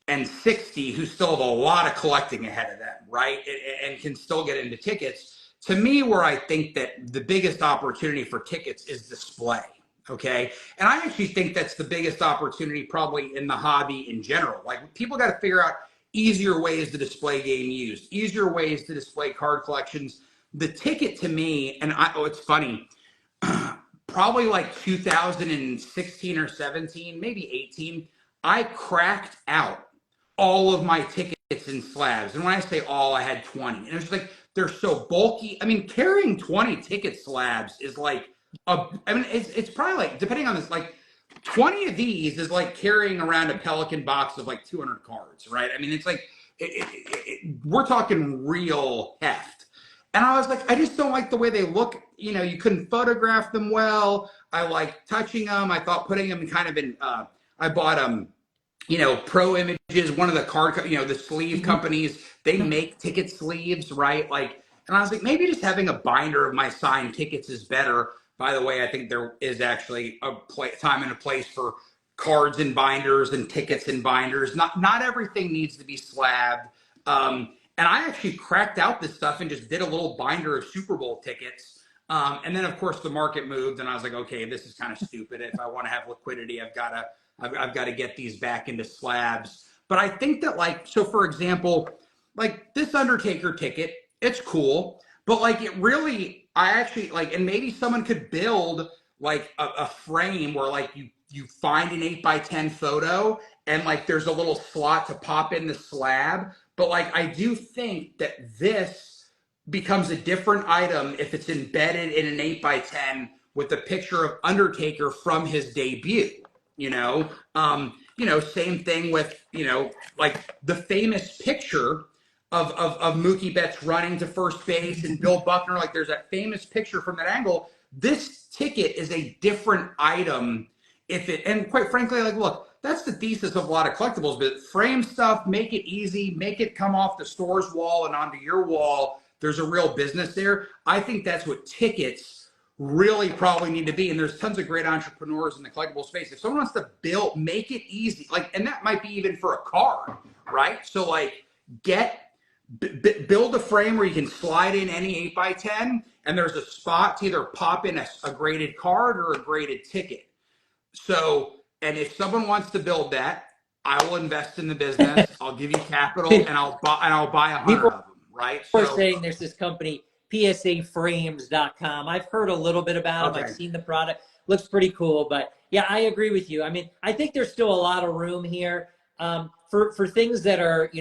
Speaker 2: and 60 who still have a lot of collecting ahead of them, right? And can still get into tickets. To me, where I think that the biggest opportunity for tickets is display, okay? And I actually think that's the biggest opportunity probably in the hobby in general. Like, people got to figure out easier ways to display game used, easier ways to display card collections. The ticket to me, and it's funny, probably like 2016 or 17, maybe 18, I cracked out all of my tickets in slabs. And when I say all, I had 20. And it was like, they're so bulky. I mean, carrying 20 ticket slabs is like, it's probably like, depending on this, like 20 of these is like carrying around a Pelican box of like 200 cards, right? I mean, it's like, we're talking real heft. And I was like, I just don't like the way they look. You couldn't photograph them well. I like touching them. I thought putting them kind of in, I bought Pro Images, one of the card, the sleeve companies, they make ticket sleeves, right? Like, and I was like, maybe just having a binder of my signed tickets is better. By the way, I think there is actually a time and a place for cards and binders and tickets and binders. Not everything needs to be slabbed. And I actually cracked out this stuff and just did a little binder of Super Bowl tickets. And then of course the market moved, and I was like, okay, this is kind of stupid. If I want to have liquidity, I've got to get these back into slabs. But I think that, like, so for example, like this Undertaker ticket, it's cool, but like it really, I actually like, and maybe someone could build like a frame where like you find an 8x10 photo and like there's a little slot to pop in the slab. But like, I do think that this becomes a different item if it's embedded in an 8x10 with a picture of Undertaker from his debut. Same thing with, like the famous picture of Mookie Betts running to first base and Bill Buckner. Like, there's that famous picture from that angle. This ticket is a different item and quite frankly, like, look, that's the thesis of a lot of collectibles, but frame stuff, make it easy, make it come off the store's wall and onto your wall. There's a real business there. I think that's what tickets really probably need to be. And there's tons of great entrepreneurs in the collectible space. If someone wants to make it easy, like, and that might be even for a card, right? So like build a frame where you can slide in any 8x10 and there's a spot to either pop in a graded card or a graded ticket. So, and if someone wants to build that, I will invest in the business. I'll give you capital and I'll buy 100 of them, right?
Speaker 1: We're saying there's this company, PSAframes.com. I've heard a little bit about them. I've seen the product. Looks pretty cool. But yeah, I agree with you. I mean, I think there's still a lot of room here for things that are,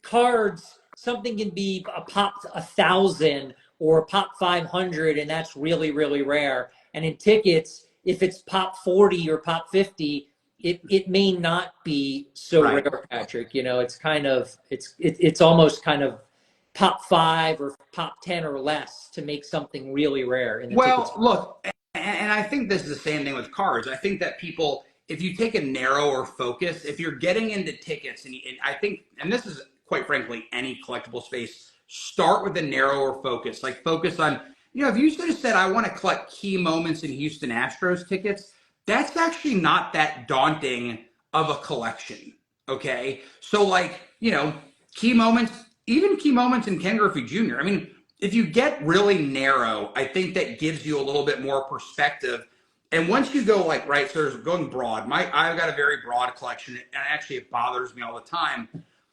Speaker 1: cards. Something can be a pop 1,000 or a pop 500, and that's really, really rare. And in tickets, if it's pop 40 or pop 50, it may not be so rare, Patrick. It's kind of, it's almost kind of pop 5 or pop 10 or less to make something really rare in the tickets.
Speaker 2: Look, and I think this is the same thing with cards. I think that people, if you take a narrower focus, if you're getting into tickets, and I think, and this is quite frankly any collectible space, start with a narrower focus. Like, focus on if you sort of said, I want to collect key moments in Houston Astros tickets, that's actually not that daunting of a collection. Okay. So like, key moments, even key moments in Ken Griffey Jr. I mean, if you get really narrow, I think that gives you a little bit more perspective. And once you go like, right, so there's going broad, I've got a very broad collection, and actually it bothers me all the time.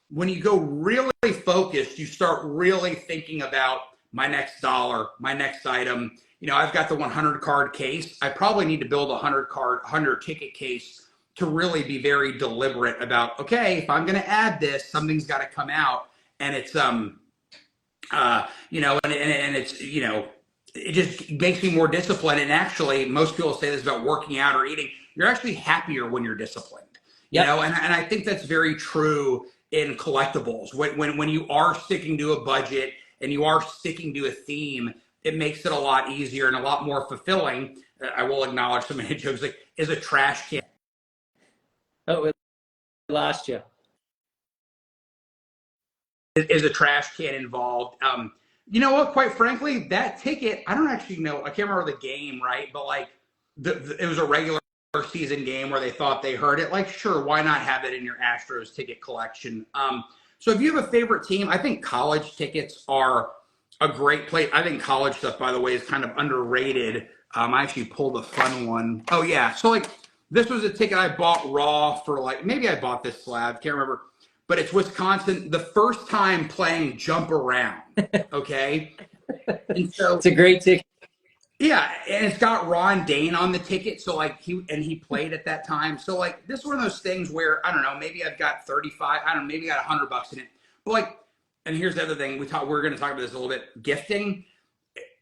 Speaker 2: When you go really focused, you start really thinking about my next dollar, my next item. I've got the 100 card case. I probably need to build a 100 ticket case to really be very deliberate about, okay, if I'm going to add this, something's got to come out. And it's, and it's, it just makes me more disciplined. And actually, most people say this about working out or eating. You're actually happier when you're disciplined, and I think that's very true in collectibles. When you are sticking to a budget and you are sticking to a theme, it makes it a lot easier and a lot more fulfilling. I will acknowledge some of the jokes, like, is a trash can.
Speaker 1: Oh, we lost you.
Speaker 2: Is a trash can involved? You know what? Quite frankly, that ticket, I don't actually know. I can't remember the game, right? But like, it was a regular season game where they thought they heard it. Like, sure, why not have it in your Astros ticket collection? So if you have a favorite team, I think college tickets are a great place. I think college stuff, by the way, is kind of underrated. I actually pulled a fun one. Oh yeah, so like, this was a ticket I bought raw for, like, maybe I bought this slab, can't remember. But it's Wisconsin, the first time playing Jump Around, okay? And so
Speaker 1: it's a great ticket.
Speaker 2: Yeah, and it's got Ron Dane on the ticket, so like he played at that time. So like, this is one of those things where, I don't know, maybe I've got 35, I don't know, maybe I got $100 in it. But like, and here's the other thing, we're going to talk about this a little bit, gifting.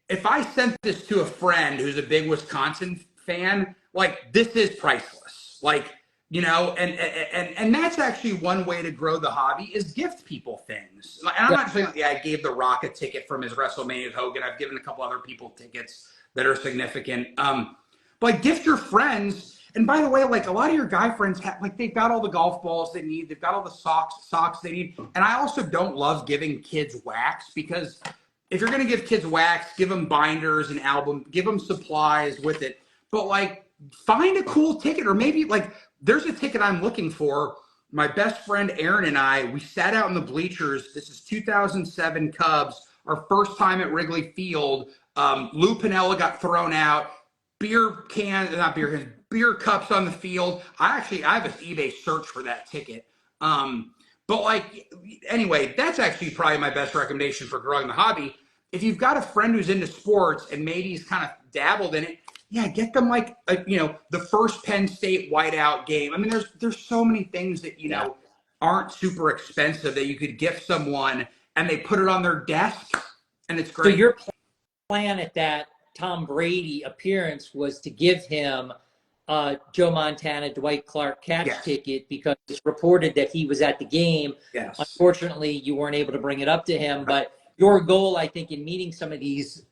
Speaker 2: If I sent this to a friend who's a big Wisconsin fan, like, this is priceless. Like, and that's actually one way to grow the hobby, is gift people things. And I'm not saying, I gave The Rock a ticket from his WrestleMania with Hogan. I've given a couple other people tickets that are significant. But like, gift your friends. And by the way, like, a lot of your guy friends have, like, they've got all the golf balls they need. They've got all the socks they need. And I also don't love giving kids wax, because if you're going to give kids wax, give them binders and album, give them supplies with it. But like, find a cool ticket, or maybe like, there's a ticket I'm looking for. My best friend Aaron and I, we sat out in the bleachers. This is 2007 Cubs, our first time at Wrigley Field. Lou Piniella got thrown out. Beer cups on the field. I have an eBay search for that ticket. But like, anyway, that's actually probably my best recommendation for growing the hobby. If you've got a friend who's into sports and maybe he's kind of dabbled in it, yeah, get them like, the first Penn State whiteout game. I mean, there's so many things that, aren't super expensive that you could gift someone, and they put it on their desk, and it's great.
Speaker 1: So your plan at that Tom Brady appearance was to give him Joe Montana, Dwight Clark catch ticket, because it's reported that he was at the game.
Speaker 2: Yes.
Speaker 1: Unfortunately, you weren't able to bring it up to him, but your goal, I think, in meeting some of these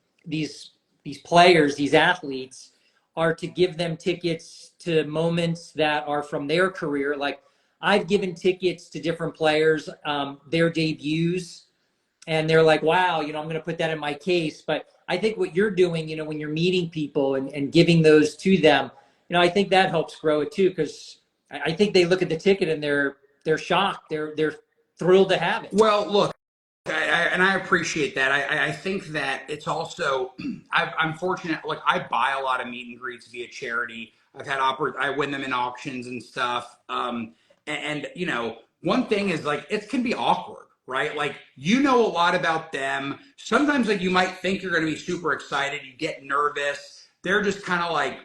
Speaker 1: players, these athletes, are to give them tickets to moments that are from their career. Like, I've given tickets to different players, their debuts, and they're like, wow, I'm going to put that in my case. But I think what you're doing, when you're meeting people and giving those to them, I think that helps grow it too, because I think they look at the ticket and they're shocked. They're thrilled to have it.
Speaker 2: Well, look, and I appreciate that. I think that it's also, I'm fortunate. Like, I buy a lot of meet and greets via charity. I've had I win them in auctions and stuff. And one thing is, like, it can be awkward, right? Like, a lot about them. Sometimes, like, you might think you're going to be super excited. You get nervous. They're just kind of like,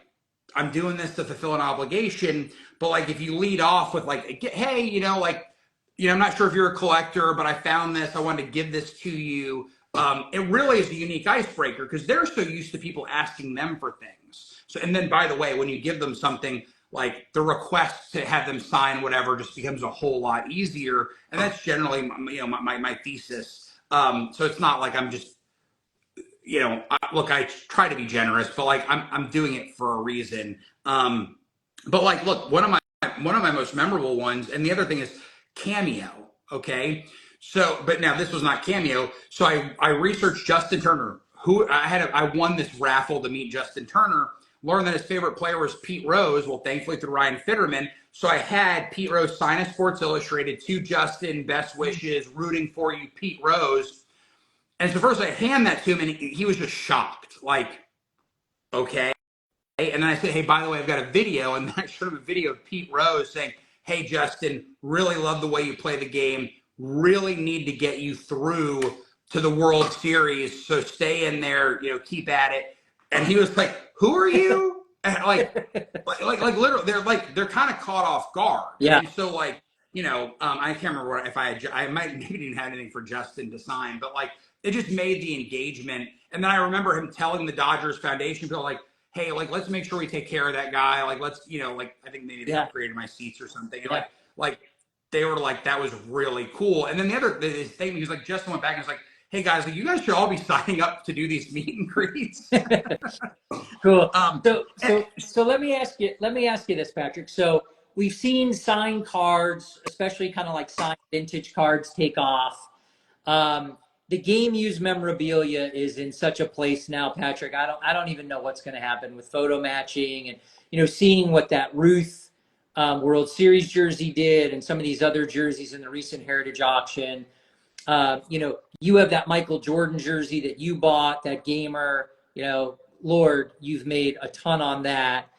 Speaker 2: I'm doing this to fulfill an obligation. But like, if you lead off with like, hey, I'm not sure if you're a collector, but I found this. I wanted to give this to you. It really is a unique icebreaker, because they're so used to people asking them for things. So, and then, by the way, when you give them something, like, the request to have them sign whatever just becomes a whole lot easier. And that's generally, my thesis. So it's not like I'm just, look, I try to be generous, but like, I'm doing it for a reason. But like, look, one of my most memorable ones, and the other thing is Cameo. Okay. So, but now this was not Cameo. So I researched Justin Turner. I won this raffle to meet Justin Turner. Learned that his favorite player was Pete Rose. Well, thankfully through Ryan Fitterman. So I had Pete Rose sign a Sports Illustrated to Justin, best wishes, rooting for you, Pete Rose. And so first I hand that to him, and he was just shocked, like, okay. And then I said, hey, by the way, I've got a video. And then I showed him a video of Pete Rose saying, hey, Justin, really love the way you play the game. Really need to get you through to the World Series. So stay in there, keep at it. And he was like, who are you? And like literally, they're kind of caught off guard.
Speaker 1: Yeah.
Speaker 2: And so I can't remember if I maybe didn't have anything for Justin to sign, but like, it just made the engagement. And then I remember him telling the Dodgers Foundation people, like, hey, like, let's make sure we take care of that guy. Like, let's, I think maybe they upgraded my seats or something. And like they were like, that was really cool. And then the thing, he was like, Justin went back and was like, hey guys, you guys should all be signing up to do these meet and greets.
Speaker 1: Cool. So let me ask you this, Patrick. So we've seen signed cards, especially kind of like signed vintage cards, take off. The game used memorabilia is in such a place now, Patrick. I don't even know what's going to happen with photo matching and seeing what that Ruth World Series jersey did and some of these other jerseys in the recent Heritage auction. You have that Michael Jordan jersey that you bought, that gamer. Lord, you've made a ton on that.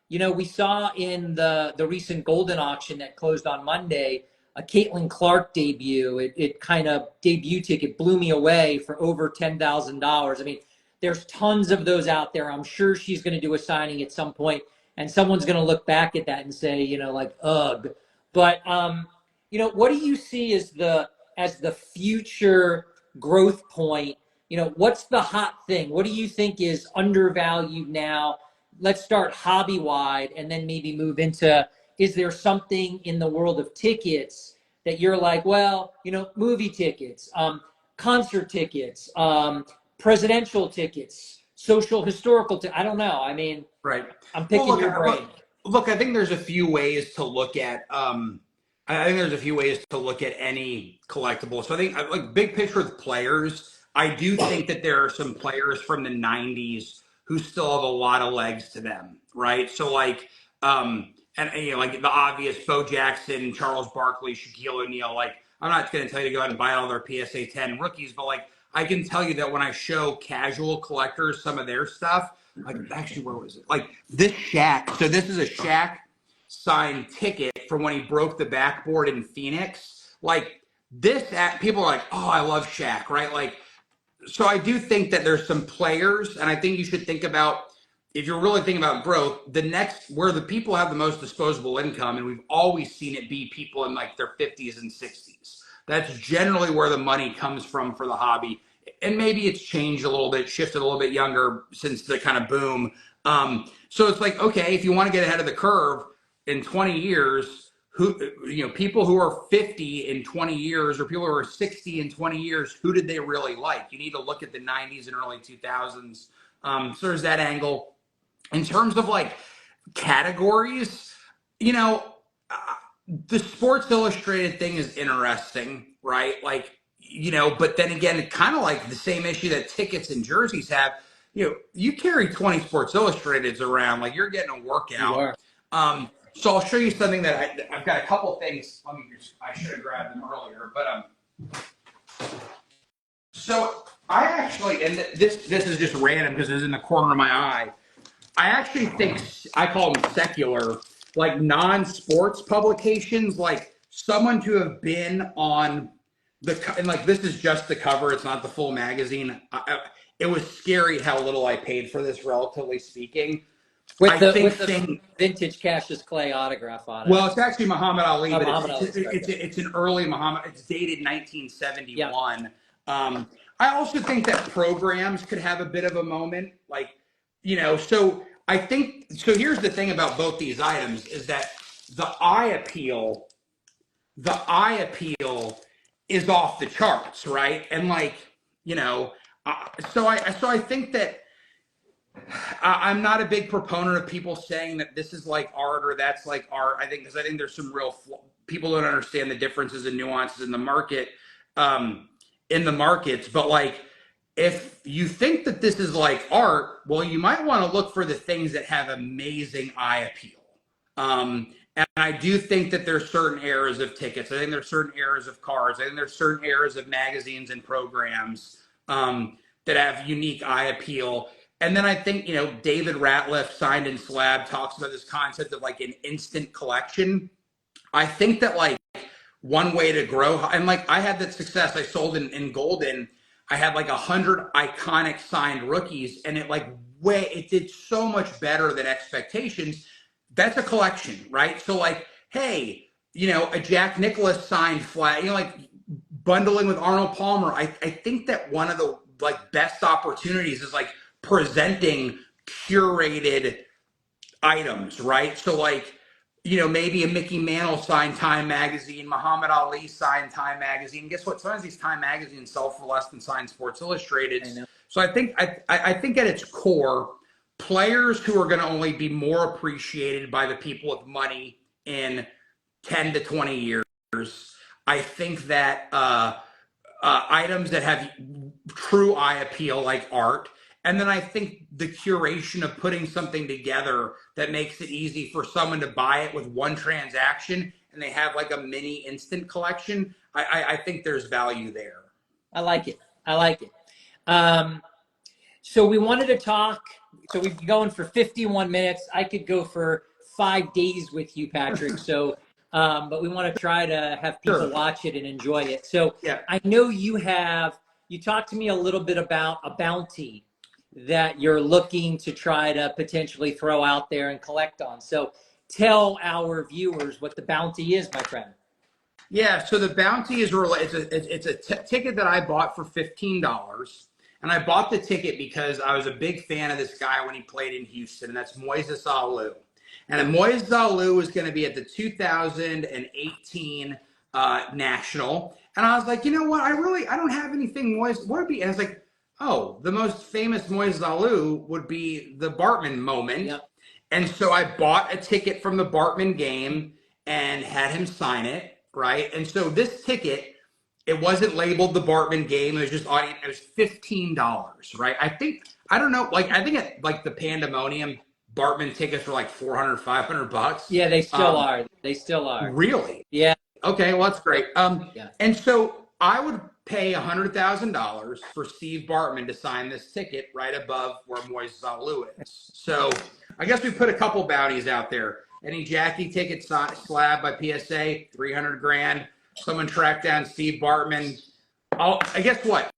Speaker 1: We saw in the recent Golden auction that closed on Monday, a Caitlin Clark debut. It kind of debut ticket blew me away for over $10,000. I mean, there's tons of those out there. I'm sure she's going to do a signing at some point, and someone's going to look back at that and say, ugh. But what do you see as the future growth point? What's the hot thing? What do you think is undervalued now? Let's start hobby wide and then maybe move into, is there something in the world of tickets that you're like, well, movie tickets, concert tickets, presidential tickets, social historical I don't know. I mean,
Speaker 2: right.
Speaker 1: I'm picking your brain.
Speaker 2: Look, I think there's a few ways to look at any collectible. So I think, like, big picture with players, I do think that there are some players from the 90s who still have a lot of legs to them, right? So like, like the obvious Bo Jackson, Charles Barkley, Shaquille O'Neal. Like, I'm not going to tell you to go out and buy all their PSA 10 rookies, but like, I can tell you that when I show casual collectors some of their stuff, like, actually, where was it? Like this Shaq. So this is a Shaq signed ticket from when he broke the backboard in Phoenix. Like this, people are like, oh, I love Shaq, right? Like, so I do think that there's some players, and I think you should think about, if you're really thinking about growth, where the people have the most disposable income, and we've always seen it be people in like their 50s and 60s. That's generally where the money comes from for the hobby. And maybe it's changed a little bit, shifted a little bit younger since the kind of boom. So it's like, okay, if you want to get ahead of the curve in 20 years, people who are 50 in 20 years or people who are 60 in 20 years, who did they really like? You need to look at the 90s and early 2000s. So there's that angle. In terms of like categories, the Sports Illustrated thing is interesting, right? Like, but then again, kind of like the same issue that tickets and jerseys have. You carry 20 Sports Illustrateds around, like you're getting a workout. So I'll show you something that I've got a couple things. I should have grabbed them earlier, but so I actually, and this is just random because it's in the corner of my eye. I actually think I call them secular, like non-sports publications, like someone to have been on and like this is just the cover, it's not the full magazine. It was scary how little I paid for this, relatively speaking.
Speaker 1: With the vintage Cassius Clay autograph on it.
Speaker 2: Well, it's actually Muhammad Ali, but it's an early Muhammad. It's dated 1971. Yeah. I also think that programs could have a bit of a moment, like, so I think, so here's the thing about both these items is that the eye appeal is off the charts, right? And like, so I think that I'm not a big proponent of people saying that this is like art or that's like art. I think there's some real people don't understand the differences and nuances in the market, in the markets. But like, if you think that this is like art, well, you might want to look for the things that have amazing eye appeal. And I do think that there's certain eras of tickets. I think there's certain eras of cards. I think there's certain eras of magazines and programs that have unique eye appeal. And then I think, David Ratliff, Signed in Slab, talks about this concept of like an instant collection. I think that like one way to grow, and like I had that success. I sold in Golden. I had like 100 iconic signed rookies, and it did so much better than expectations. That's a collection, right? So like, hey, a Jack Nicklaus signed flag, like bundling with Arnold Palmer. I think that one of the like best opportunities is like presenting curated items, right? So like, maybe a Mickey Mantle signed Time magazine, Muhammad Ali signed Time magazine. Guess what? Sometimes these Time magazines sell for less than signed Sports Illustrated. So I think at its core, players who are going to only be more appreciated by the people with money in 10 to 20 years. I think that items that have true eye appeal, like art. And then I think the curation of putting something together that makes it easy for someone to buy it with one transaction and they have like a mini instant collection. I think there's value there.
Speaker 1: I like it. So we wanted to talk. So we've been going for 51 minutes. I could go for 5 days with you, Patrick. So, but we want to try to have people watch it and enjoy it. So yeah. I know you talked to me a little bit about a bounty that you're looking to try to potentially throw out there and collect on. So tell our viewers what the bounty is, my friend.
Speaker 2: Yeah, so the bounty is it's a ticket that I bought for $15. And I bought the ticket because I was a big fan of this guy when he played in Houston, and that's Moises Alou. And Moises Alou is going to be at the 2018 National. And I was like, you know what? I don't have anything Moises. What would be? And I was like, oh, the most famous Moises Alou would be the Bartman moment. Yep. And so I bought a ticket from the Bartman game and had him sign it, right? And so this ticket, it wasn't labeled the Bartman game. It was just audience. It was $15, right? I think at like the Pandemonium, Bartman tickets were like $400, $500.
Speaker 1: Yeah, they still are. They still are.
Speaker 2: Really?
Speaker 1: Yeah.
Speaker 2: Okay, well that's great. Yeah. And so I would pay $100,000 for Steve Bartman to sign this ticket right above where Moises Alou is. So I guess we put a couple bounties out there. Any Jackie ticket slab by PSA, $300,000. Someone tracked down Steve Bartman. I guess what?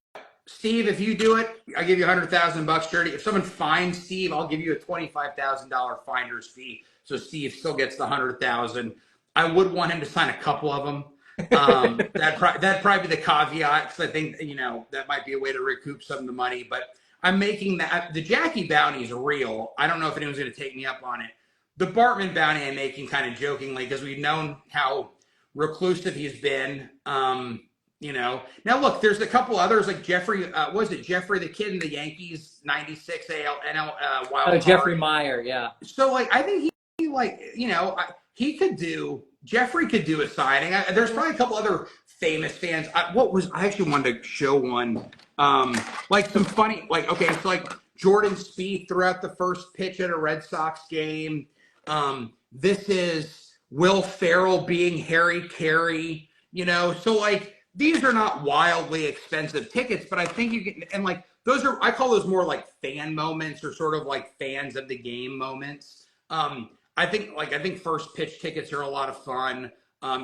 Speaker 2: Steve, if you do it, I'll give you $100,000 charity. If someone finds Steve, I'll give you a $25,000 finder's fee. So Steve still gets the $100,000. I would want him to sign a couple of them. That'd probably be the caveat, because I think that might be a way to recoup some of the money. But I'm making that the Jackie bounty is real. I don't know if anyone's going to take me up on it. The Bartman bounty I'm making kind of jokingly, because we've known how reclusive he's been. Now look, there's a couple others like Jeffrey. Was it Jeffrey the Kid in the Yankees '96 AL NL wild card?
Speaker 1: Jeffrey Meyer, yeah.
Speaker 2: So like I think Jeffrey could do a signing. There's probably a couple other famous fans. I actually wanted to show one. Like some funny, so like Jordan Spieth throughout the first pitch at a Red Sox game. This is Will Ferrell being Harry Carey. So like these are not wildly expensive tickets, but I think you can, and like those are, I call those more like fan moments or sort of like fans of the game moments. I think first pitch tickets are a lot of fun.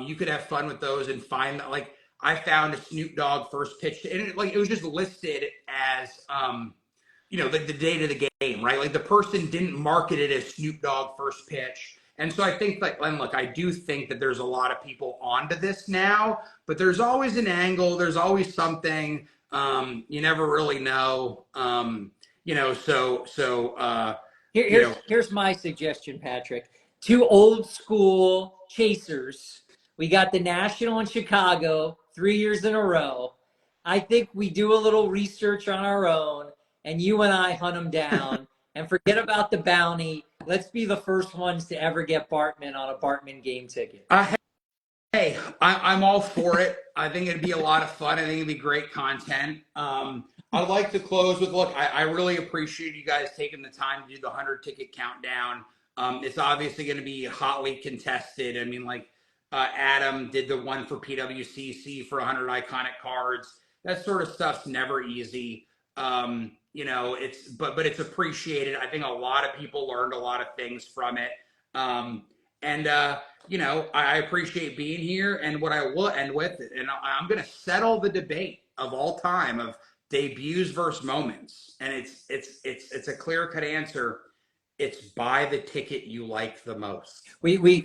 Speaker 2: You could have fun with those and find that, like I found a Snoop Dogg first pitch, and it was just listed as the date of the game, right? Like the person didn't market it as Snoop Dogg first pitch. And so I think and look, I do think that there's a lot of people onto this now, but there's always an angle. There's always something. You never really know.
Speaker 1: Here's my suggestion, Patrick. 2 old school chasers. We got the National in Chicago 3 years in a row. I think we do a little research on our own, and you and I hunt them down and forget about the bounty. Let's be the first ones to ever get Bartman on a Bartman game ticket.
Speaker 2: Hey, I'm all for it. I think it'd be a lot of fun. I think it'd be great content. I'd like to close with, look, I really appreciate you guys taking the time to do the 100 ticket countdown. It's obviously going to be hotly contested. I mean, like Adam did the one for PWCC for 100 iconic cards. That sort of stuff's never easy. You know, but it's appreciated. I think a lot of people learned a lot of things from it. You know, I appreciate being here. And what I will end with, and I'm going to settle the debate of all time of debuts versus moments, and it's a clear-cut answer. It's buy the ticket you like the most.
Speaker 1: We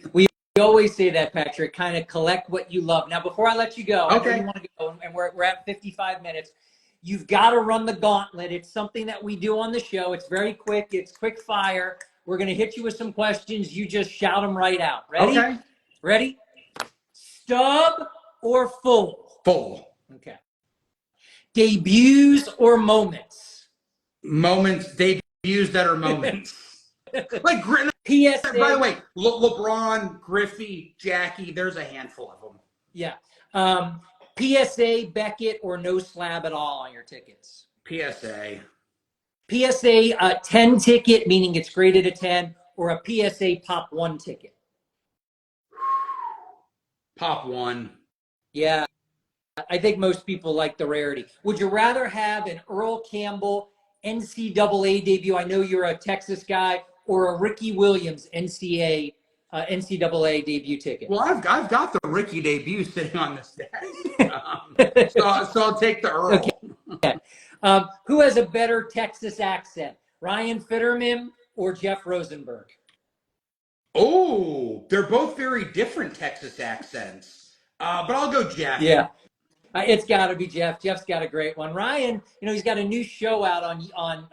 Speaker 1: always say that, Patrick. Kind of collect what you love. Now, before I let you go, I know you want to go, and we're at 55 minutes. You've got to run the gauntlet. It's something that we do on the show. It's very quick. It's quick fire. We're going to hit you with some questions. You just shout them right out. Ready?
Speaker 2: Okay.
Speaker 1: Ready? Stub or full?
Speaker 2: Full.
Speaker 1: Okay. Debuts or moments?
Speaker 2: Moments. Debuts that are moments. Like,
Speaker 1: PSA.
Speaker 2: by the way, LeBron, Griffey, Jackie, there's a handful of them.
Speaker 1: Yeah. PSA, Beckett, or no slab at all on your tickets?
Speaker 2: PSA.
Speaker 1: PSA 10 ticket, meaning it's graded a 10, or a PSA Pop 1 ticket?
Speaker 2: Pop 1.
Speaker 1: Yeah. I think most people like the rarity. Would you rather have an Earl Campbell NCAA debut? I know you're a Texas guy, or a Ricky Williams NCAA debut ticket?
Speaker 2: Well, I've got the Ricky debut sitting on this desk, so I'll take the Earl.
Speaker 1: Okay. Who has a better Texas accent, Ryan Fitterman or Jeff Rosenberg?
Speaker 2: Oh, they're both very different Texas accents, but I'll go Jeff.
Speaker 1: Yeah. It's got to be Jeff. Jeff's got a great one. Ryan, you know, he's got a new show out on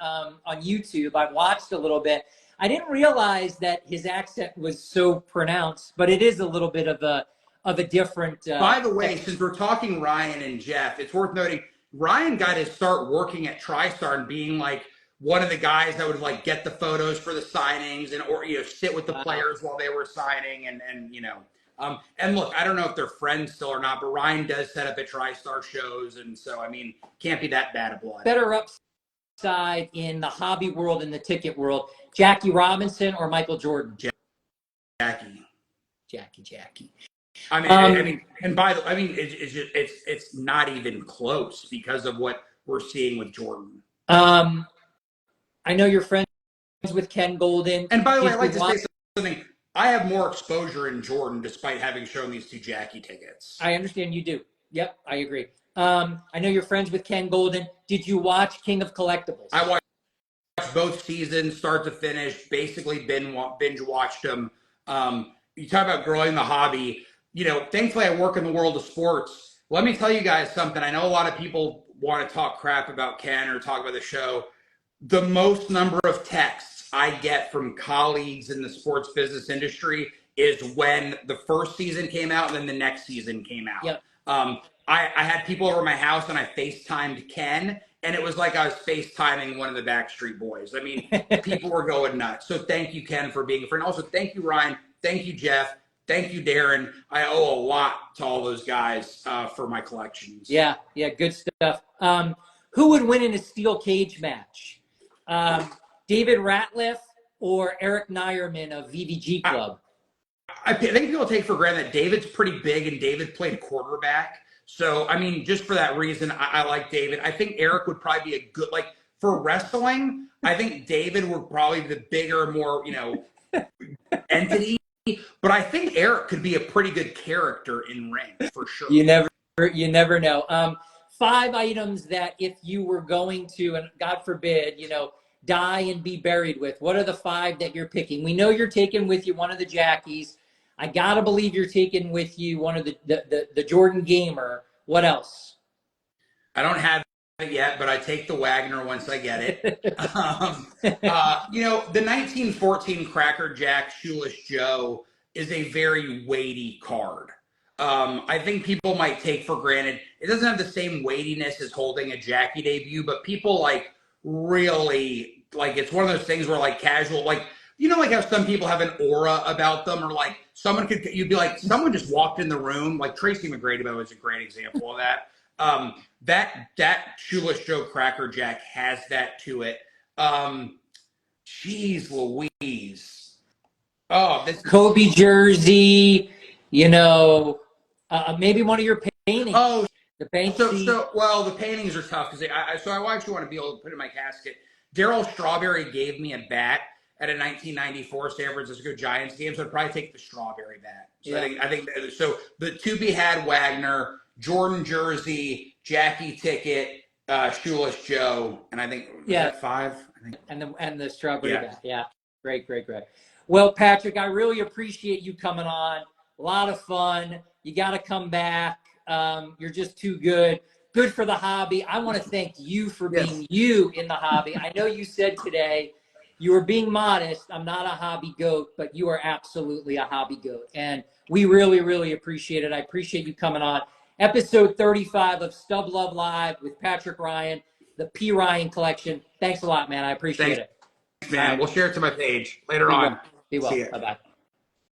Speaker 1: YouTube. I've watched a little bit. I didn't realize that his accent was so pronounced, but it is a little bit of a different.
Speaker 2: By the way, since we're talking Ryan and Jeff, it's worth noting Ryan got his start working at TriStar and being like one of the guys that would like get the photos for the signings and or sit with the players while they were signing and you know. And look, I don't know if they're friends still or not, but Ryan does set up at TriStar shows, and so I mean, can't be that bad of blood.
Speaker 1: Better upside in the hobby world and the ticket world, Jackie Robinson or Michael Jordan?
Speaker 2: Jackie.
Speaker 1: I
Speaker 2: mean, and by the way, I mean, it's not even close because of what we're seeing with Jordan.
Speaker 1: I know you're friends with Ken Golden.
Speaker 2: And by the way, I'd like to say something. I have more exposure in Jordan despite having shown these two Jackie tickets.
Speaker 1: I understand you do. Yep, I agree. I know you're friends with Ken Golden. Did you watch King of Collectibles?
Speaker 2: I watched both seasons, start to finish, basically binge watched them. You talk about growing the hobby. You know, thankfully I work in the world of sports. Let me tell you guys something. I know a lot of people want to talk crap about Ken or talk about the show. The most number of texts I get from colleagues in the sports business industry is when the first season came out and then the next season came out.
Speaker 1: Yep.
Speaker 2: I had people over my house and I FaceTimed Ken, and it was like I was FaceTiming one of the Backstreet Boys. I mean, people were going nuts. So thank you, Ken, for being a friend. Also, thank you, Ryan. Thank you, Jeff. Thank you, Darren. I owe a lot to all those guys for my collections.
Speaker 1: Yeah, good stuff. Who would win in a steel cage match? David Ratliff or Eric Nierman of VVG Club?
Speaker 2: I think people take for granted that David's pretty big and David played quarterback. So, I mean, just for that reason, I like David. I think Eric would probably be a good, like, for wrestling, I think David would probably be the bigger, more, you know, entity. But I think Eric could be a pretty good character in ring, for sure.
Speaker 1: You never know. 5 items that if you were going to, and God forbid, you know, die and be buried with, what are the 5 that you're picking? We know you're taking with you one of the Jackies. I gotta believe you're taking with you one of the Jordan Gamer. What else?
Speaker 2: I don't have it yet, but I take the Wagner once I get it. You know, the 1914 Cracker Jack Shoeless Joe is a very weighty card. I think people might take for granted it doesn't have the same weightiness as holding a Jackie debut, but people like really like it's one of those things where like casual, like you know, like how some people have an aura about them, or like you'd be like someone just walked in the room, like Tracy McGrady was a great example of that. That Shoeless Joe Cracker Jack has that to it. Jeez Louise. Oh, this is
Speaker 1: Kobe jersey, you know, maybe one of your
Speaker 2: oh
Speaker 1: paintings. The Banksy.
Speaker 2: well, the paintings are tough because I actually want to be able to put in my casket. Daryl Strawberry gave me a bat at a 1994 San Francisco Giants game, so I'd probably take the Strawberry bat. So
Speaker 1: Yeah.
Speaker 2: I think so. The to be had Wagner, Jordan jersey, Jackie ticket, Shoeless Joe, and I think was
Speaker 1: Yeah.
Speaker 2: that 5? I think.
Speaker 1: And the strawberry
Speaker 2: Yeah.
Speaker 1: bat. Yeah. Great. Well, Patrick, I really appreciate you coming on. A lot of fun. You got to come back. You're just too good. Good for the hobby. I want to thank you for
Speaker 2: Yes.
Speaker 1: being you in the hobby. I know you said today you were being modest. I'm not a hobby goat, but you are absolutely a hobby goat. And we really, really appreciate it. I appreciate you coming on. Episode 35 of Stub Luv Live with Patrick Ryan, the P. Ryan Collection. Thanks a lot, man. I appreciate it.
Speaker 2: Man,
Speaker 1: All right.
Speaker 2: we'll share it to my page later
Speaker 1: Be
Speaker 2: on.
Speaker 1: well. Be
Speaker 2: See
Speaker 1: well.
Speaker 2: ya.
Speaker 1: Bye-bye.